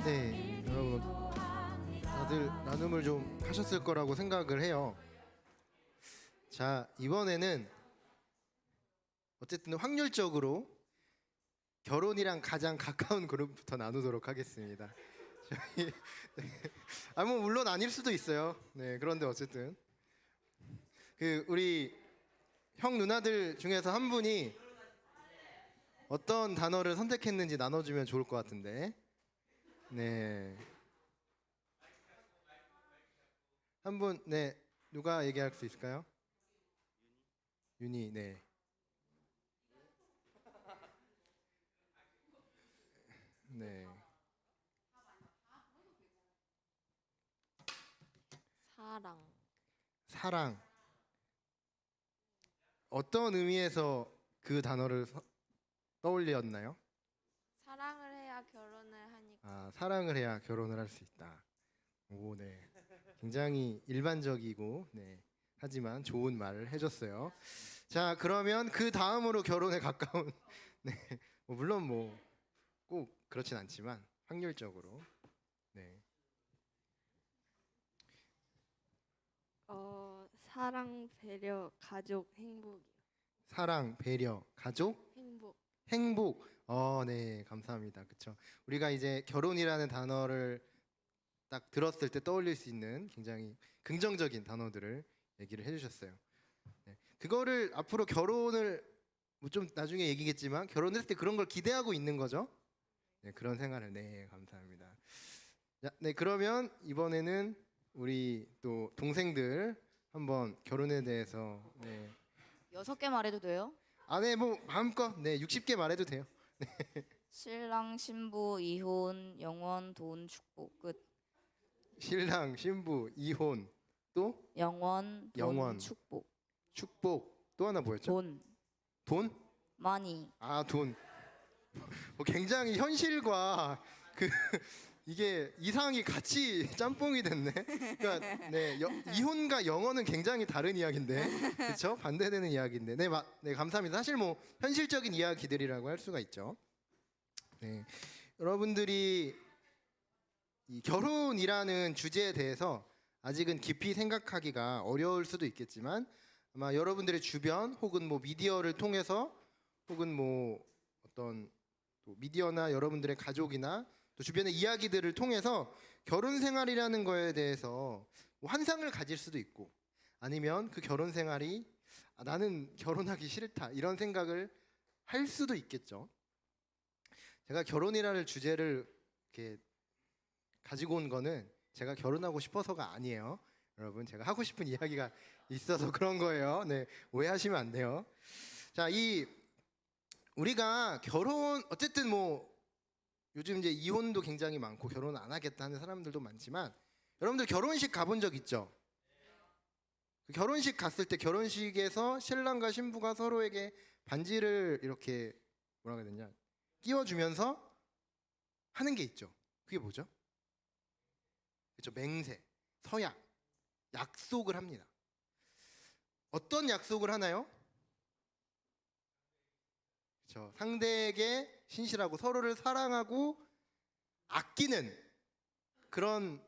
네, 여러분 다들 나눔을 좀 하셨을 거라고 생각을 해요. 자, 이번에는 어쨌든 확률적으로 결혼이랑 가장 가까운 그룹부터 나누도록 하겠습니다. 저희 뭐 물론 아닐 수도 있어요. 네, 그런데 어쨌든 그 우리 형 누나들 중에서 한 분이 어떤 단어를 선택했는지 나눠주면 좋을 것 같은데. 네. 한 분, 네, 누가 얘기할 수 있을까요? 윤희, 네. 네. 사랑. 사랑. 어떤 의미에서 그 단어를 떠올렸나요? 사랑을 해야 결혼을 하니까. 아, 사랑을 해야 결혼을 할 수 있다. 오, 네. 굉장히 일반적이고, 네. 하지만 좋은 말을 해줬어요. 자, 그러면 그 다음으로 결혼에 가까운, 네. 물론 뭐 꼭 그렇진 않지만 확률적으로, 네. 사랑, 배려, 가족, 행복이요. 사랑, 배려, 가족, 행복. 행복. 네, 감사합니다. 그렇죠. 우리가 이제 결혼이라는 단어를 딱 들었을 때 떠올릴 수 있는 굉장히 긍정적인 단어들을 얘기를 해주셨어요. 네. 그거를 앞으로 결혼을 뭐 좀 나중에 얘기겠지만 결혼했을 때 그런 걸 기대하고 있는 거죠. 네, 그런 생활을. 네, 감사합니다. 자, 네, 그러면 이번에는 우리 또 동생들 한번 결혼에 대해서, 네. 6개 말해도 돼요? 네, 뭐 마음껏, 네, 60개 말해도 돼요. 신랑 신부 이혼 영원 돈 축복 끝. 신랑, 신부, 이혼, 또 영원 돈 영원. 축복. 축복, 또 하나 뭐였죠? 돈 돈? 많이. 돈. 굉장히 현실과 그 이게 이상이 같이 짬뽕이 됐네. 그러니까 네, 이혼과 영어는 굉장히 다른 이야기인데, 그렇죠? 반대되는 이야기인데, 네, 네, 감사합니다. 사실 뭐 현실적인 이야기들이라고 할 수가 있죠. 네, 여러분들이 이 결혼이라는 주제에 대해서 아직은 깊이 생각하기가 어려울 수도 있겠지만 아마 여러분들의 주변 혹은 뭐 미디어를 통해서 혹은 뭐 어떤 또 미디어나 여러분들의 가족이나 또 주변의 이야기들을 통해서 결혼 생활이라는 거에 대해서 뭐 환상을 가질 수도 있고 아니면 그 결혼 생활이 나는 결혼하기 싫다 이런 생각을 할 수도 있겠죠. 제가 결혼이라는 주제를 이렇게 가지고 온 거는 제가 결혼하고 싶어서가 아니에요. 여러분, 제가 하고 싶은 이야기가 있어서 그런 거예요. 네, 오해하시면 안 돼요. 자, 우리가 결혼 어쨌든 뭐 요즘 이제 이혼도 굉장히 많고 결혼 안 하겠다 하는 사람들도 많지만 여러분들 결혼식 가본 적 있죠? 그 결혼식 갔을 때 결혼식에서 신랑과 신부가 서로에게 반지를 이렇게 뭐라고 해야 되냐 끼워주면서 하는 게 있죠. 그게 뭐죠? 그렇죠. 맹세, 서약, 약속을 합니다. 어떤 약속을 하나요? 그렇죠. 상대에게 신실하고 서로를 사랑하고 아끼는 그런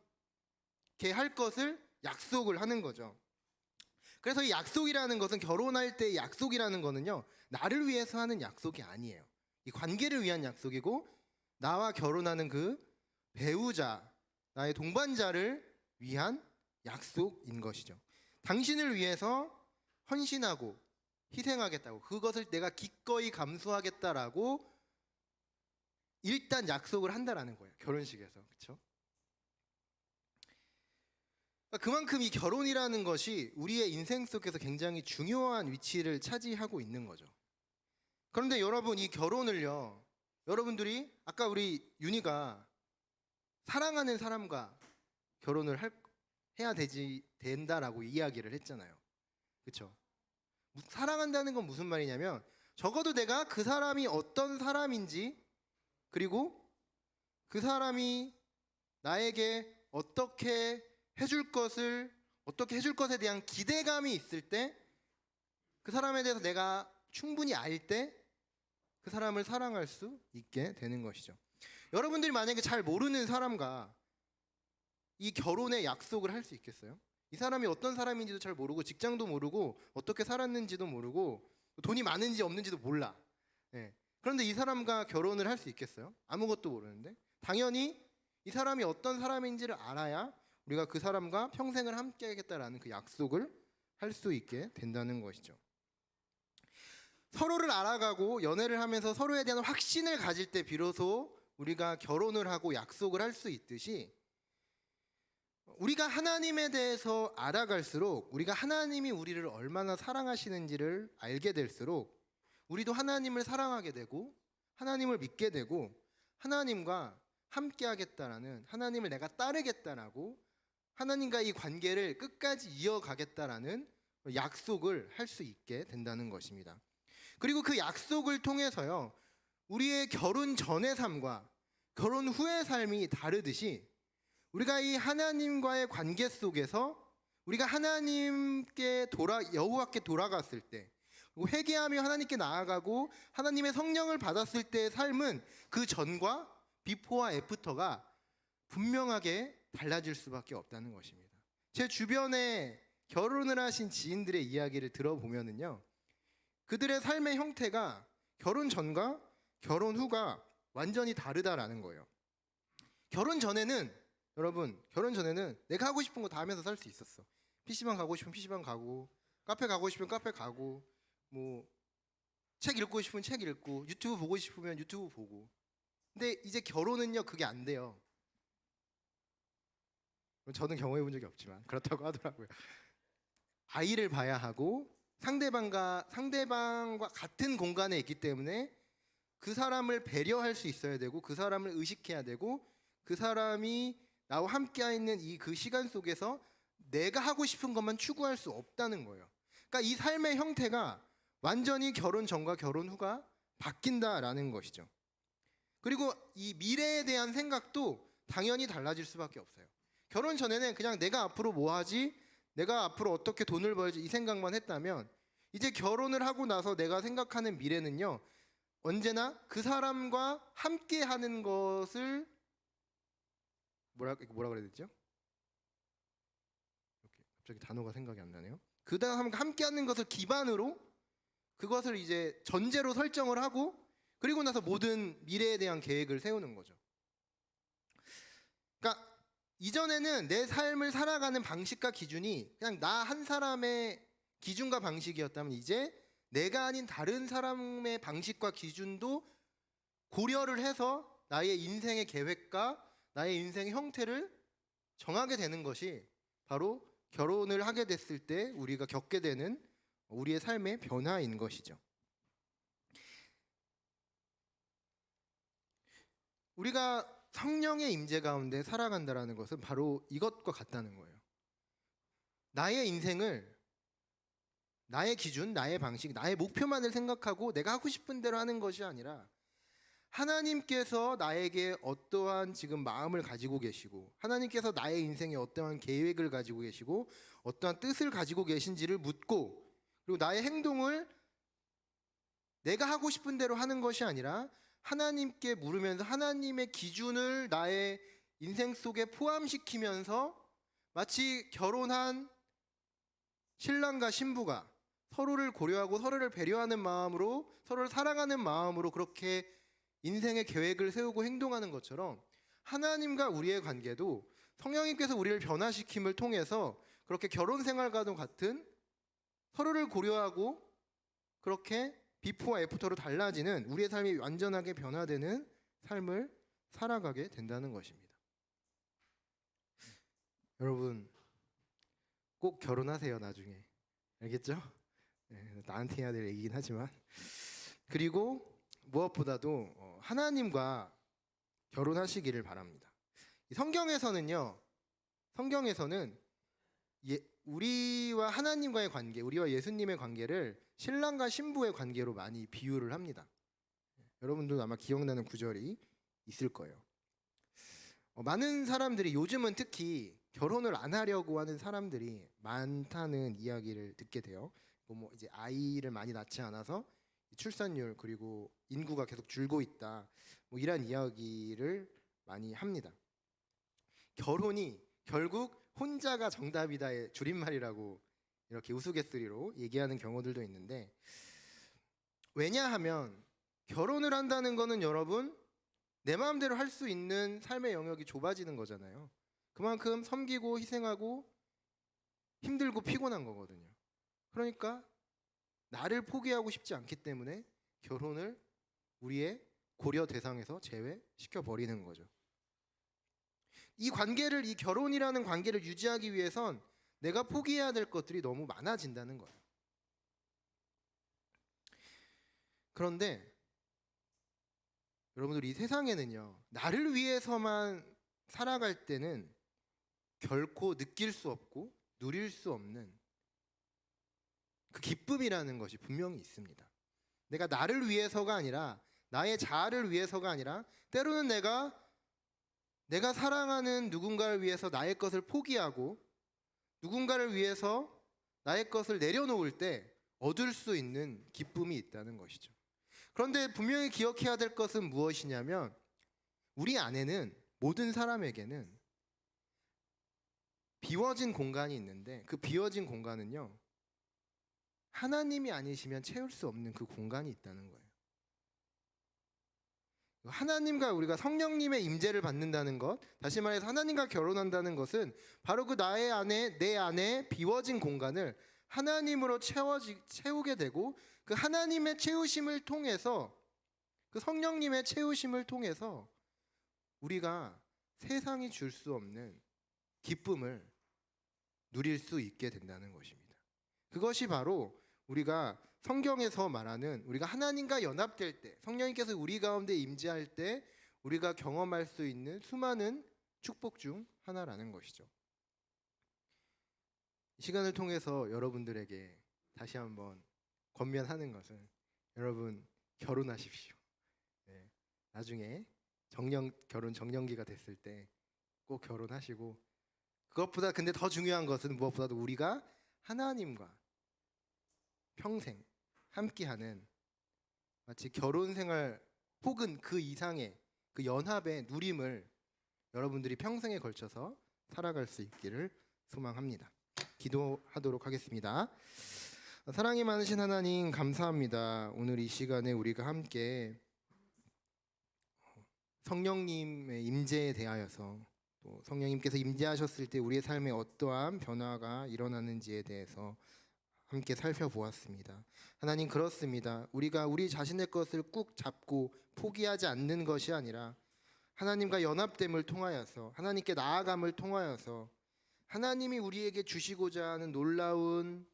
게 할 것을 약속을 하는 거죠. 그래서 이 약속이라는 것은 결혼할 때의 약속이라는 거는요 나를 위해서 하는 약속이 아니에요. 이 관계를 위한 약속이고 나와 결혼하는 그 배우자, 나의 동반자를 위한 약속인 것이죠. 당신을 위해서 헌신하고 희생하겠다고, 그것을 내가 기꺼이 감수하겠다라고 일단 약속을 한다라는 거예요. 결혼식에서. 그렇죠? 그만큼 이 결혼이라는 것이 우리의 인생 속에서 굉장히 중요한 위치를 차지하고 있는 거죠. 그런데 여러분, 이 결혼을요, 여러분들이 아까 우리 윤희가 사랑하는 사람과 결혼을 해야 된다라고 이야기를 했잖아요. 그렇죠? 사랑한다는 건 무슨 말이냐면 적어도 내가 그 사람이 어떤 사람인지, 그리고 그 사람이 나에게 어떻게 해줄 것에 대한 기대감이 있을 때, 그 사람에 대해서 내가 충분히 알 때 그 사람을 사랑할 수 있게 되는 것이죠. 여러분들이 만약에 잘 모르는 사람과 이 결혼의 약속을 할 수 있겠어요? 이 사람이 어떤 사람인지도 잘 모르고 직장도 모르고 어떻게 살았는지도 모르고 돈이 많은지 없는지도 몰라. 예. 그런데 이 사람과 결혼을 할 수 있겠어요? 아무것도 모르는데. 당연히 이 사람이 어떤 사람인지를 알아야 우리가 그 사람과 평생을 함께 하겠다라는 그 약속을 할 수 있게 된다는 것이죠. 서로를 알아가고 연애를 하면서 서로에 대한 확신을 가질 때 비로소 우리가 결혼을 하고 약속을 할 수 있듯이, 우리가 하나님에 대해서 알아갈수록, 우리가 하나님이 우리를 얼마나 사랑하시는지를 알게 될수록 우리도 하나님을 사랑하게 되고 하나님을 믿게 되고 하나님과 함께 하겠다라는, 하나님을 내가 따르겠다라고 하나님과 이 관계를 끝까지 이어가겠다라는 약속을 할 수 있게 된다는 것입니다. 그리고 그 약속을 통해서요, 우리의 결혼 전의 삶과 결혼 후의 삶이 다르듯이 우리가 이 하나님과의 관계 속에서 우리가 하나님께 여호와께 돌아갔을 때, 그리고 회개하며 하나님께 나아가고 하나님의 성령을 받았을 때의 삶은 그 전과 비포와 애프터가 분명하게 달라질 수밖에 없다는 것입니다. 제 주변에 결혼을 하신 지인들의 이야기를 들어보면은요, 그들의 삶의 형태가 결혼 전과 결혼 후가 완전히 다르다라는 거예요. 결혼 전에는, 여러분, 결혼 전에는 내가 하고 싶은 거 다 하면서 살 수 있었어. PC방 가고 싶으면 PC방 가고, 카페 가고 싶으면 카페 가고, 뭐 책 읽고 싶으면 책 읽고, 유튜브 보고 싶으면 유튜브 보고. 근데 이제 결혼은요, 그게 안 돼요. 저는 경험해 본 적이 없지만 그렇다고 하더라고요. 아이를 봐야 하고 상대방과 같은 공간에 있기 때문에 그 사람을 배려할 수 있어야 되고, 그 사람을 의식해야 되고, 그 사람이 나와 함께 있는 그 시간 속에서 내가 하고 싶은 것만 추구할 수 없다는 거예요. 그러니까 이 삶의 형태가 완전히 결혼 전과 결혼 후가 바뀐다라는 것이죠. 그리고 이 미래에 대한 생각도 당연히 달라질 수밖에 없어요. 결혼 전에는 그냥 내가 앞으로 뭐 하지, 내가 앞으로 어떻게 돈을 벌지, 이 생각만 했다면, 이제 결혼을 하고 나서 내가 생각하는 미래는요, 언제나 그 사람과 함께 하는 것을 뭐라 그래야 되죠? 이렇게 갑자기 단어가 생각이 안 나네요. 그 사람과 함께 하는 것을 기반으로 그것을 이제 전제로 설정을 하고, 그리고 나서 모든 미래에 대한 계획을 세우는 거죠. 그러니까 이전에는 내 삶을 살아가는 방식과 기준이 그냥 나 한 사람의 기준과 방식이었다면, 이제 내가 아닌 다른 사람의 방식과 기준도 고려를 해서 나의 인생의 계획과 나의 인생의 형태를 정하게 되는 것이 바로 결혼을 하게 됐을 때 우리가 겪게 되는 우리의 삶의 변화인 것이죠. 우리가 성령의 임재 가운데 살아간다라는 것은 바로 이것과 같다는 거예요. 나의 인생을, 나의 기준, 나의 방식, 나의 목표만을 생각하고 내가 하고 싶은 대로 하는 것이 아니라, 하나님께서 나에게 어떠한 지금 마음을 가지고 계시고, 하나님께서 나의 인생에 어떠한 계획을 가지고 계시고 어떠한 뜻을 가지고 계신지를 묻고, 그리고 나의 행동을 내가 하고 싶은 대로 하는 것이 아니라 하나님께 물으면서 하나님의 기준을 나의 인생 속에 포함시키면서, 마치 결혼한 신랑과 신부가 서로를 고려하고 서로를 배려하는 마음으로, 서로를 사랑하는 마음으로 그렇게 인생의 계획을 세우고 행동하는 것처럼, 하나님과 우리의 관계도 성령님께서 우리를 변화시킴을 통해서 그렇게 결혼 생활과도 같은 서로를 고려하고 그렇게 비포와 애프터로 달라지는, 우리의 삶이 완전하게 변화되는 삶을 살아가게 된다는 것입니다. 여러분, 꼭 결혼하세요, 나중에. 알겠죠? 네, 나한테 해야 될 얘기긴 하지만. 그리고 무엇보다도 하나님과 결혼하시기를 바랍니다. 성경에서는 우리와 하나님과의 관계, 우리와 예수님의 관계를 신랑과 신부의 관계로 많이 비유를 합니다. 여러분도 아마 기억나는 구절이 있을 거예요. 많은 사람들이, 요즘은 특히 결혼을 안 하려고 하는 사람들이 많다는 이야기를 듣게 돼요. 뭐 이제 아이를 많이 낳지 않아서 출산율 그리고 인구가 계속 줄고 있다. 뭐 이런 이야기를 많이 합니다. 결혼이 결국 혼자가 정답이다의 줄임말이라고 이렇게 우스갯소리로 얘기하는 경우들도 있는데, 왜냐하면 결혼을 한다는 거는 여러분 내 마음대로 할 수 있는 삶의 영역이 좁아지는 거잖아요. 그만큼 섬기고 희생하고 힘들고 피곤한 거거든요. 그러니까 나를 포기하고 싶지 않기 때문에 결혼을 우리의 고려 대상에서 제외시켜 버리는 거죠. 이 관계를, 이 결혼이라는 관계를 유지하기 위해선 내가 포기해야 될 것들이 너무 많아진다는 거예요. 그런데 여러분들, 이 세상에는요, 나를 위해서만 살아갈 때는 결코 느낄 수 없고 누릴 수 없는 그 기쁨이라는 것이 분명히 있습니다. 내가 나를 위해서가 아니라, 나의 자아를 위해서가 아니라, 때로는 내가 사랑하는 누군가를 위해서 나의 것을 포기하고 누군가를 위해서 나의 것을 내려놓을 때 얻을 수 있는 기쁨이 있다는 것이죠. 그런데 분명히 기억해야 될 것은 무엇이냐면, 우리 안에는, 모든 사람에게는 비워진 공간이 있는데, 그 비워진 공간은요, 하나님이 아니시면 채울 수 없는 그 공간이 있다는 거예요. 하나님과 우리가 성령님의 임재를 받는다는 것, 다시 말해서 하나님과 결혼한다는 것은 바로 그 내 안에 비워진 공간을 하나님으로 채우게 되고, 그 하나님의 채우심을 통해서, 그 성령님의 채우심을 통해서 우리가 세상이 줄 수 없는 기쁨을 누릴 수 있게 된다는 것입니다. 그것이 바로 우리가 성경에서 말하는, 우리가 하나님과 연합될 때, 성령님께서 우리 가운데 임재할 때 우리가 경험할 수 있는 수많은 축복 중 하나라는 것이죠. 이 시간을 통해서 여러분들에게 다시 한번 권면하는 것은, 여러분 결혼하십시오. 네, 나중에 결혼 정년기가 됐을 때 꼭 결혼하시고, 그것보다 근데 더 중요한 것은 무엇보다도 우리가 하나님과 평생 함께하는, 마치 결혼 생활 혹은 그 이상의 그 연합의 누림을 여러분들이 평생에 걸쳐서 살아갈 수 있기를 소망합니다. 기도하도록 하겠습니다. 사랑이 많으신 하나님, 감사합니다. 오늘 이 시간에 우리가 함께 성령님의 임재에 대하여서, 또 성령님께서 임재하셨을 때 우리의 삶에 어떠한 변화가 일어나는지에 대해서 함께 살펴보았습니다. 하나님, 그렇습니다. 우리가 우리 자신의 것을 꾹 잡고 포기하지 않는 것이 아니라, 하나님과 연합됨을 통하여서, 하나님께 나아감을 통하여서 하나님이 우리에게 주시고자 하는 놀라운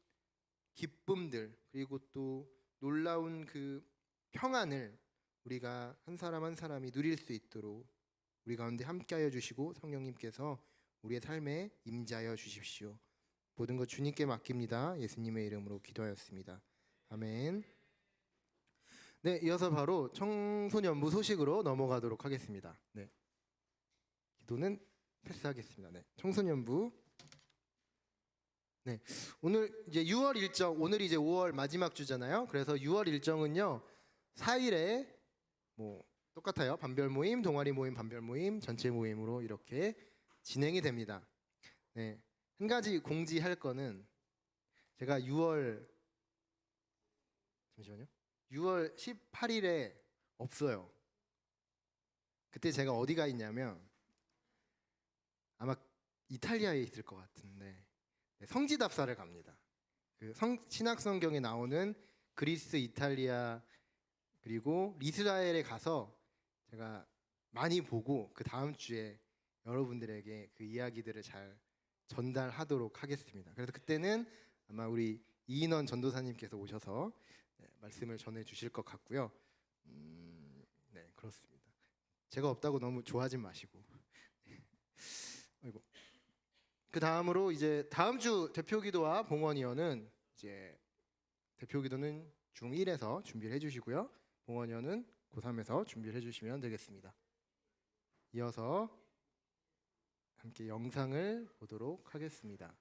기쁨들, 그리고 또 놀라운 그 평안을 우리가 한 사람 한 사람이 누릴 수 있도록 우리 가운데 함께하여 주시고, 성령님께서 우리의 삶에 임재하여 주십시오. 모든 것 주님께 맡깁니다. 예수님의 이름으로 기도하였습니다. 아멘. 네, 이어서 바로 청소년부 소식으로 넘어가도록 하겠습니다. 네, 기도는 패스하겠습니다. 네, 청소년부. 네, 오늘 이제 6월 일정, 오늘이 이제 5월 마지막 주잖아요. 그래서 6월 일정은요, 4일에 뭐 똑같아요. 반별 모임, 동아리 모임, 반별 모임, 전체 모임으로 이렇게 진행이 됩니다. 네, 한 가지 공지할 거는, 제가 6월 18일에 없어요. 그때 제가 어디가 있냐면 아마 이탈리아에 있을 것 같은데, 네, 성지답사를 갑니다. 그 신약 성경에 나오는 그리스, 이탈리아 그리고 이스라엘에 가서 제가 많이 보고, 그 다음 주에 여러분들에게 그 이야기들을 잘 전달하도록 하겠습니다. 그래서 그때는 아마 우리 이인원 전도사님께서 오셔서 말씀을 전해 주실 것 같고요. 네, 그렇습니다. 제가 없다고 너무 좋아하지 마시고. 아이고. 그 다음으로 이제 다음 주 대표기도와 봉헌위원은 이제 대표기도는 중1에서 준비를 해주시고요. 봉헌위원은 고3에서 준비를 해주시면 되겠습니다. 이어서 함께 영상을 보도록 하겠습니다.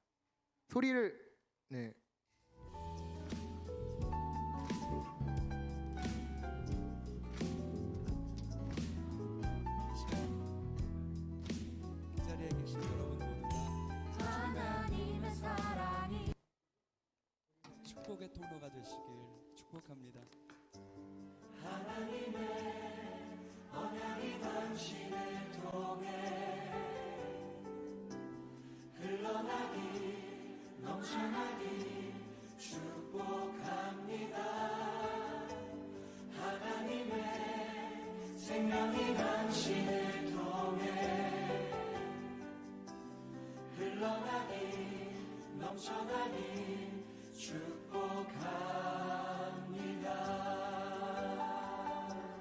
소리를, 네. 축복의 통로가 되시길 축복합니다.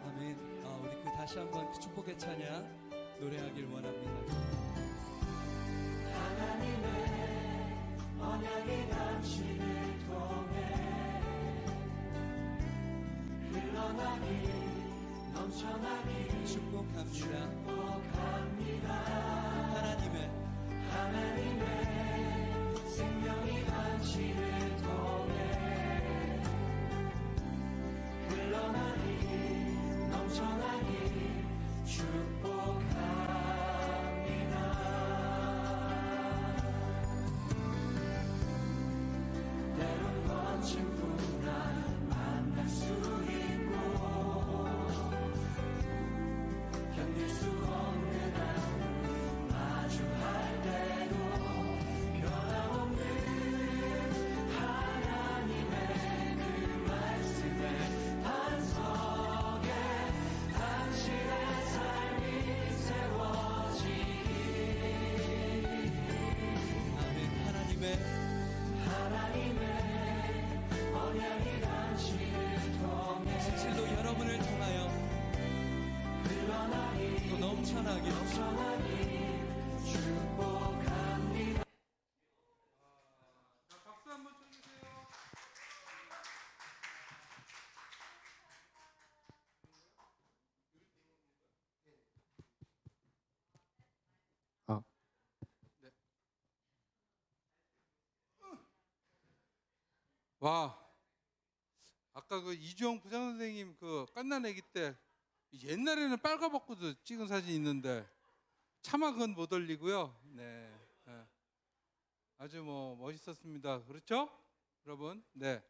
아멘. 우리 다시 한번 그 축복의 찬양 노래하길 원합니다. 축복합니다. 하나님의 생명이 넘치는 통해 흘러나니 넘쳐나니 축복합니다. 때론 거침뿐만 만날 수 있고 견딜 수 없는 하루 마주할 때도 변함없는 하나님의 그 말씀에 반석에 당신의 삶이 세워지니 아멘. 하나님의 언약이 당신을 통해 진실로 여러분을 통하여 또 넘쳐나게 축복합니다. 박수 한번 쳐주세요. 와, 아까 그 이주영 부장 선생님 그 깐난애기 때 옛날에는 빨가벗고도 찍은 사진 있는데 차마 그건 못 올리고요. 네, 네. 아주 뭐 멋있었습니다. 그렇죠, 여러분? 네.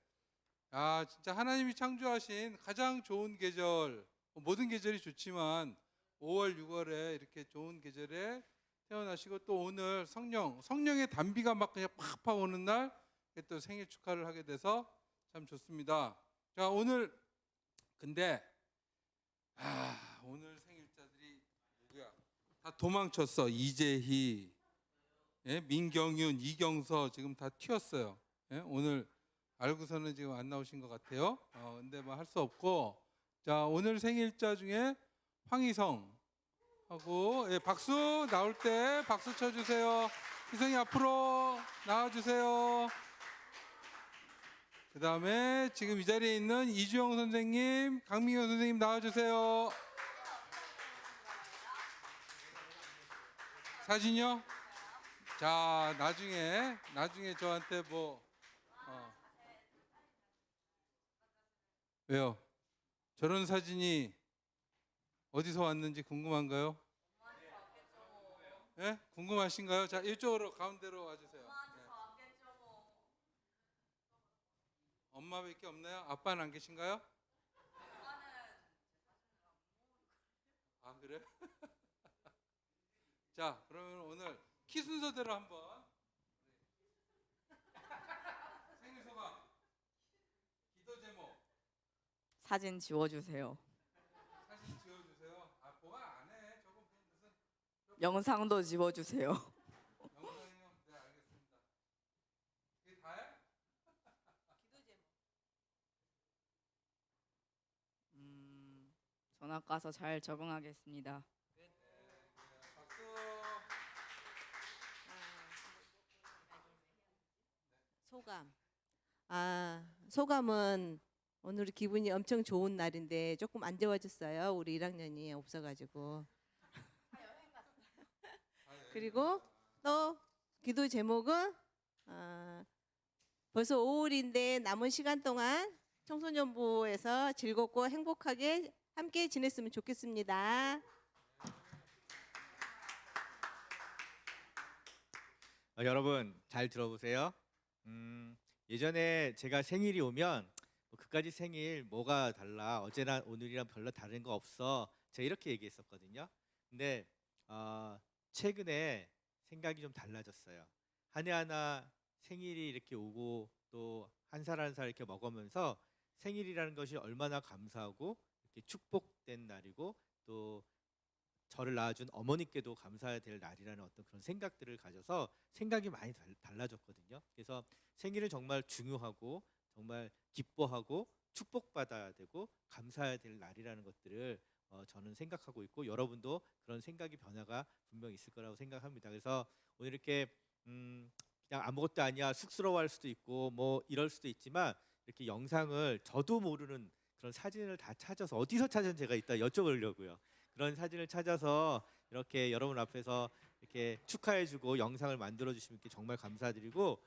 아, 진짜 하나님이 창조하신 가장 좋은 계절, 모든 계절이 좋지만 5월, 6월에 이렇게 좋은 계절에 태어나시고 또 오늘 성령의 단비가 막 그냥 팍팍 오는 날 또 생일 축하를 하게 돼서 참 좋습니다. 자, 오늘 근데 오늘 생일자들이 누구야? 다 도망쳤어. 이재희, 예? 민경윤, 이경서 지금 다 튀었어요. 예? 오늘 알고서는 지금 안 나오신 것 같아요. 근데 뭐 할 수 없고, 자, 오늘 생일자 중에 황희성 하고, 예, 박수 나올 때 박수 쳐주세요. 희성이 앞으로 나와주세요. 그 다음에 지금 이 자리에 있는 이주영 선생님, 강민경 선생님 나와주세요. 사진이요? 자, 나중에 저한테 뭐 왜요? 저런 사진이 어디서 왔는지 궁금한가요? 예? 궁금하신가요? 자, 이쪽으로 가운데로 와주세요. 네. 엄마밖에 없나요? 아빠는 안 계신가요? 아, 그래? 자, 그러면 오늘 키 순서대로 한번 생일 소감, 기도 제목, 사진 지워주세요. 사진 지워주세요. 아, 보관 안 해. 저거 무슨 영상도 지워주세요. 영상이요? 네, 알겠습니다. 이게 다야? 전학 가서 잘 적응하겠습니다. 박수. 소감은 오늘 기분이 엄청 좋은 날인데 조금 안 좋아졌어요. 우리 1학년이 없어가지고. 그리고 또 기도 제목은 벌써 5월인데 남은 시간 동안 청소년부에서 즐겁고 행복하게 함께 지냈으면 좋겠습니다. 여러분 잘 들어보세요. 예전에 제가 생일이 오면 뭐 그까지 생일 뭐가 달라 어제나 오늘이랑 별로 다른 거 없어 제가 이렇게 얘기했었거든요. 근데 최근에 생각이 좀 달라졌어요. 한 해 하나 생일이 이렇게 오고 또 한 살 한 살 이렇게 먹으면서 생일이라는 것이 얼마나 감사하고 이렇게 축복된 날이고 또 저를 낳아준 어머니께도 감사해야 될 날이라는 어떤 그런 생각들을 가져서 생각이 많이 달라졌거든요. 그래서 생일은 정말 중요하고 정말 기뻐하고 축복받아야 되고 감사해야 될 날이라는 것들을 저는 생각하고 있고 여러분도 그런 생각이 변화가 분명 있을 거라고 생각합니다. 그래서 오늘 이렇게 그냥 아무것도 아니야 쑥스러워할 수도 있고 뭐 이럴 수도 있지만 이렇게 영상을 저도 모르는 그런 사진을 다 찾아서 어디서 찾은 제가 이따 여쭤보려고요. 그런 사진을 찾아서 이렇게 여러분 앞에서 이렇게 축하해주고 영상을 만들어 주시면 정말 감사드리고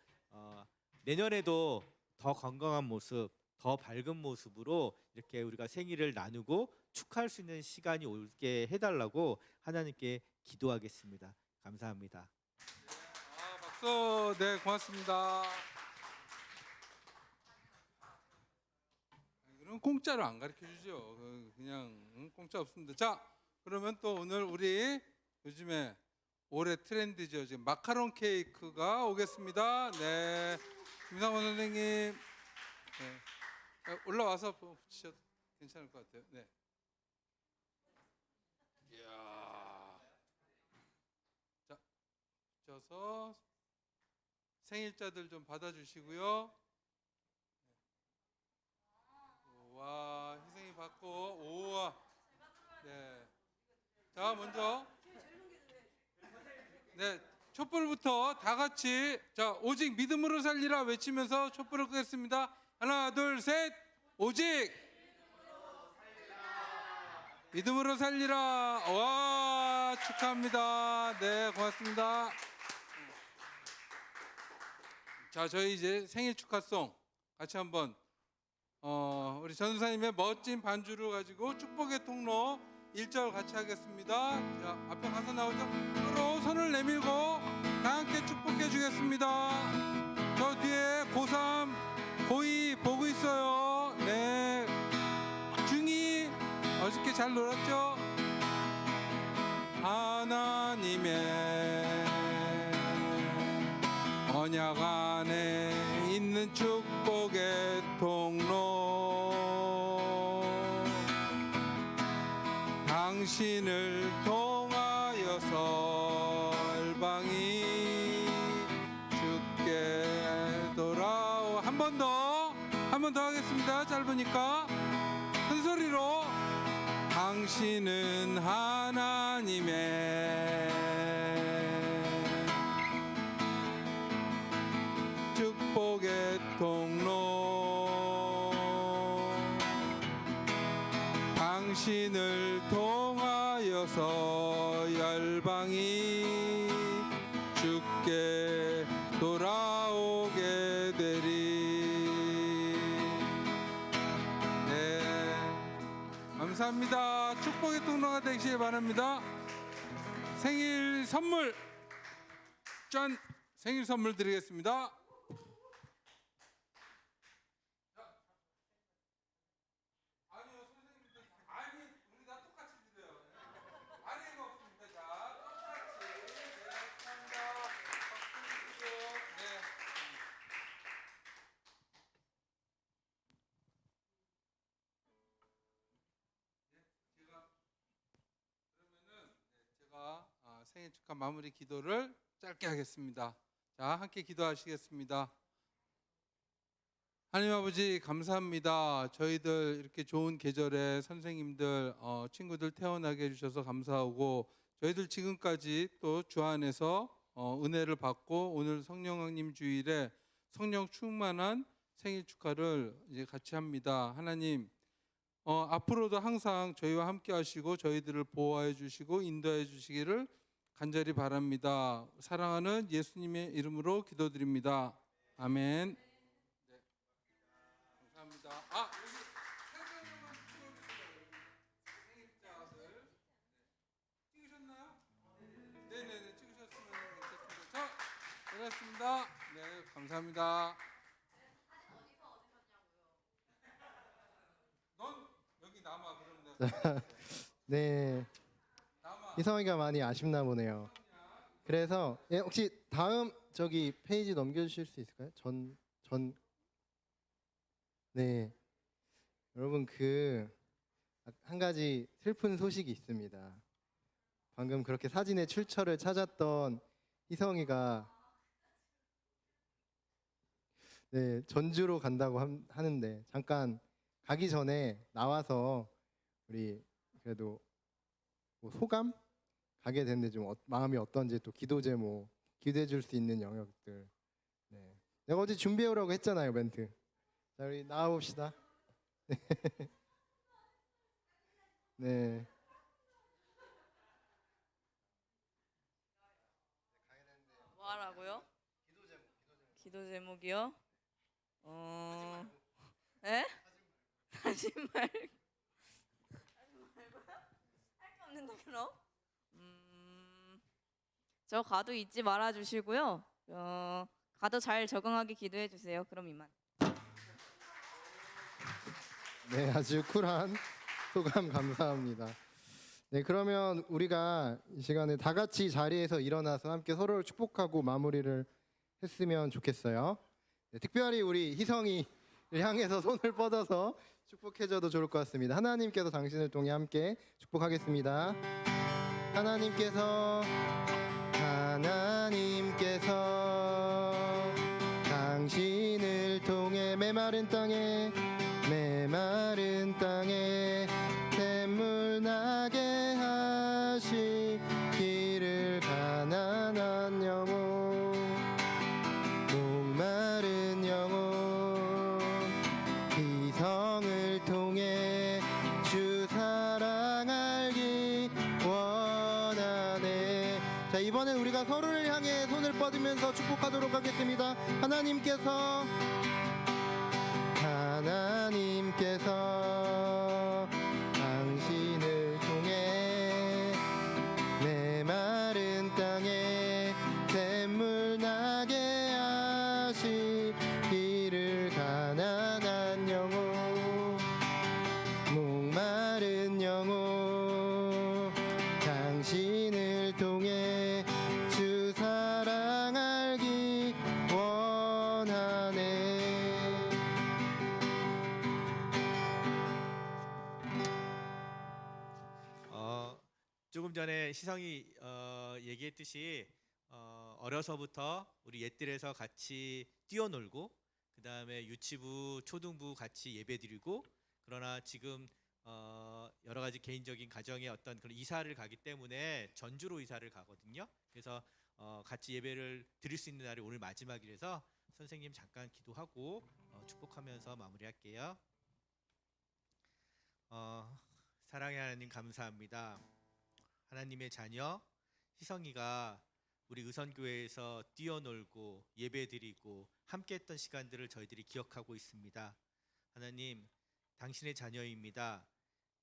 내년에도 더 건강한 모습, 더 밝은 모습으로 이렇게 우리가 생일을 나누고 축하할 수 있는 시간이 오게 해달라고 하나님께 기도하겠습니다. 감사합니다. 박수. 네, 고맙습니다. 그럼 공짜로 안 가르쳐 주죠. 그냥 공짜 없습니다. 자, 그러면 또 오늘 우리 요즘에 올해 트렌드죠. 지금 마카롱 케이크가 오겠습니다. 네, 김상원 선생님, 네. 올라와서 붙이셔도 괜찮을 것 같아요. 네. 이야. 자, 붙여서 생일자들 좀 받아주시고요. 와, 희생이 받고 오와. 네. 자, 먼저 네, 촛불부터 다 같이 자, 오직 믿음으로 살리라 외치면서 촛불을 끄겠습니다. 하나, 둘, 셋. 오직 믿음으로 살리라. 와, 축하합니다. 네, 고맙습니다. 자, 저희 이제 생일 축하송 같이 한번 우리 전사님의 멋진 반주를 가지고 축복의 통로 1절 같이 하겠습니다. 자, 앞에 가서 나오죠. 서로 손을 내밀고 다 함께 축복해 주겠습니다. 저 뒤에 고3, 고2 보고 있어요. 네, 중2 어저께 잘 놀았죠? 하나님의 언약 안에 있는 축복의 통로 당신을 통하여서 열방이 주께 돌아오. 한 번 더 하겠습니다. 짧으니까 큰 소리로 당신은 하나님의 축복의 통로 당신을 통하여서 열방이 주께 돌아오게 되리. 네, 감사합니다. 축복의 통로가 되시길 바랍니다. 생일 선물 짠! 생일 선물 드리겠습니다. 생일 축하 마무리 기도를 짧게 하겠습니다. 자, 함께 기도하시겠습니다. 하나님 아버지 감사합니다. 저희들 이렇게 좋은 계절에 선생님들, 친구들 태어나게 해주셔서 감사하고 저희들 지금까지 또 주 안에서 은혜를 받고 오늘 성령님 주일에 성령 충만한 생일 축하를 이제 같이 합니다. 하나님 앞으로도 항상 저희와 함께 하시고 저희들을 보호해 주시고 인도해 주시기를 간절히 바랍니다. 사랑하는 예수님의 이름으로 기도드립니다. 아멘. 네. 감사합니다. 여기 사진만 찍어주세요. 생일자들 찍으셨나요? 네네네, 찍으셨으면 괜찮습니다. 자, 고맙습니다. 네, 감사합니다. 네, 희성이가 많이 아쉽나 보네요. 그래서 혹시 다음 저기 페이지 넘겨주실 수 있을까요? 네, 여러분 그 한 가지 슬픈 소식이 있습니다. 방금 그렇게 사진의 출처를 찾았던 희성이가 네, 전주로 간다고 하는데 잠깐 가기 전에 나와서 우리 그래도 뭐 소감 가게 됐는데 좀 마음이 어떤지 또 기도 제목 기대해 줄 수 있는 영역들. 네. 내가 어제 준비해 오라고 했잖아요 멘트. 자 우리 나와 봅시다. 네. 뭐 하라고요? 기도 제목이요? 에? 하지 말고. 할 게 없는데 그럼? 저 가도 잊지 말아 주시고요. 가도 잘 적응하게 기도해 주세요. 그럼 이만. 네, 아주 쿨한 소감 감사합니다. 네, 그러면 우리가 이 시간에 다 같이 자리에서 일어나서 함께 서로를 축복하고 마무리를 했으면 좋겠어요. 네, 특별히 우리 희성이를 향해서 손을 뻗어서 축복해줘도 좋을 것 같습니다. 하나님께서 당신을 통해 함께 축복하겠습니다. 하나님께서 당신을 통해 메마른 땅에 샘물 나게 하시기를 가난한 영혼 목마른 영혼 희성을 통해 주 사랑 알기 원하네. 자 이번엔 우리가 서로를 향해 손을 뻗으면서 축복하도록 하겠습니다. 하나님께서 당신을 통해 메마른 땅에 샘물 나게 하시기를 가난한 영혼 목마른 영혼 당신을 통해 주 사랑 알기 원하네. 조금 전에 희성이 얘기했듯이 어려서부터 우리 옛들에서 같이 뛰어놀고 그 다음에 유치부, 초등부 같이 예배드리고 그러나 지금 여러 가지 개인적인 가정의 어떤 그런 이사를 가기 때문에 전주로 이사를 가거든요. 그래서 같이 예배를 드릴 수 있는 날이 오늘 마지막이라서 선생님 잠깐 기도하고 축복하면서 마무리할게요. 사랑의 하나님 감사합니다. 하나님의 자녀 희성이가 우리 의선교회에서 뛰어놀고 예배드리고 함께했던 시간들을 저희들이 기억하고 있습니다. 하나님, 당신의 자녀입니다.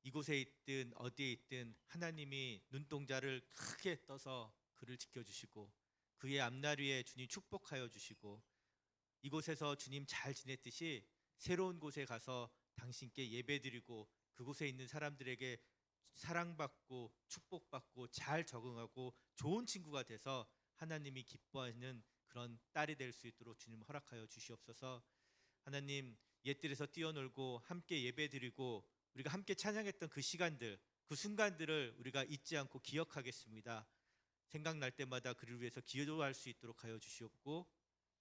이곳에 있든 어디에 있든 하나님이 눈동자를 크게 떠서 그를 지켜주시고 그의 앞날 위에 주님 축복하여 주시고 이곳에서 주님 잘 지냈듯이 새로운 곳에 가서 당신께 예배드리고 그곳에 있는 사람들에게 사랑받고 축복받고 잘 적응하고 좋은 친구가 돼서 하나님이 기뻐하는 그런 딸이 될 수 있도록 주님 허락하여 주시옵소서. 하나님, 옛들에서 뛰어놀고 함께 예배드리고 우리가 함께 찬양했던 그 시간들, 그 순간들을 우리가 잊지 않고 기억하겠습니다. 생각날 때마다 그를 위해서 기도할 수 있도록 하여 주시옵고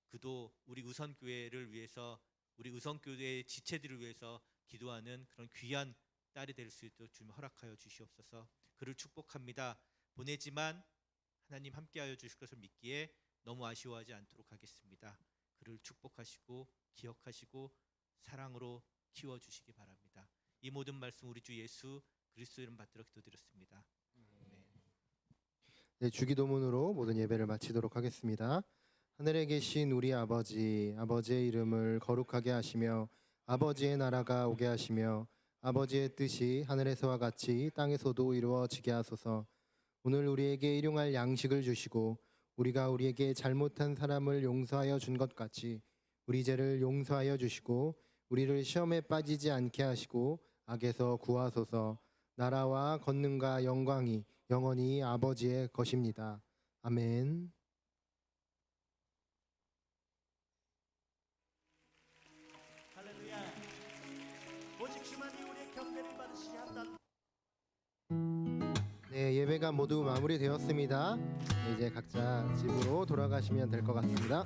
그도 우리 의선교회를 위해서 우리 의선교회의 지체들을 위해서 기도하는 그런 귀한 딸이 될 수 있도록 주님 허락하여 주시옵소서. 그를 축복합니다. 보내지만 하나님 함께하여 주실 것을 믿기에 너무 아쉬워하지 않도록 하겠습니다. 그를 축복하시고 기억하시고 사랑으로 키워주시기 바랍니다. 이 모든 말씀 우리 주 예수 그리스도 이름 받들어 기도드렸습니다. 네, 주기도문으로 모든 예배를 마치도록 하겠습니다. 하늘에 계신 우리 아버지, 아버지의 이름을 거룩하게 하시며 아버지의 나라가 오게 하시며 아버지의 뜻이 하늘에서와 같이 땅에서도 이루어지게 하소서. 오늘 우리에게 일용할 양식을 주시고 우리가 우리에게 잘못한 사람을 용서하여 준 것 같이 우리 죄를 용서하여 주시고 우리를 시험에 빠지지 않게 하시고 악에서 구하소서. 나라와 권능과 영광이 영원히 아버지의 것입니다. 아멘. 할렐루야. 오직 주만이 우리의 경배를 받으시게 한다. 네, 예배가 모두 마무리되었습니다. 네, 이제 각자 집으로 돌아가시면 될 것 같습니다.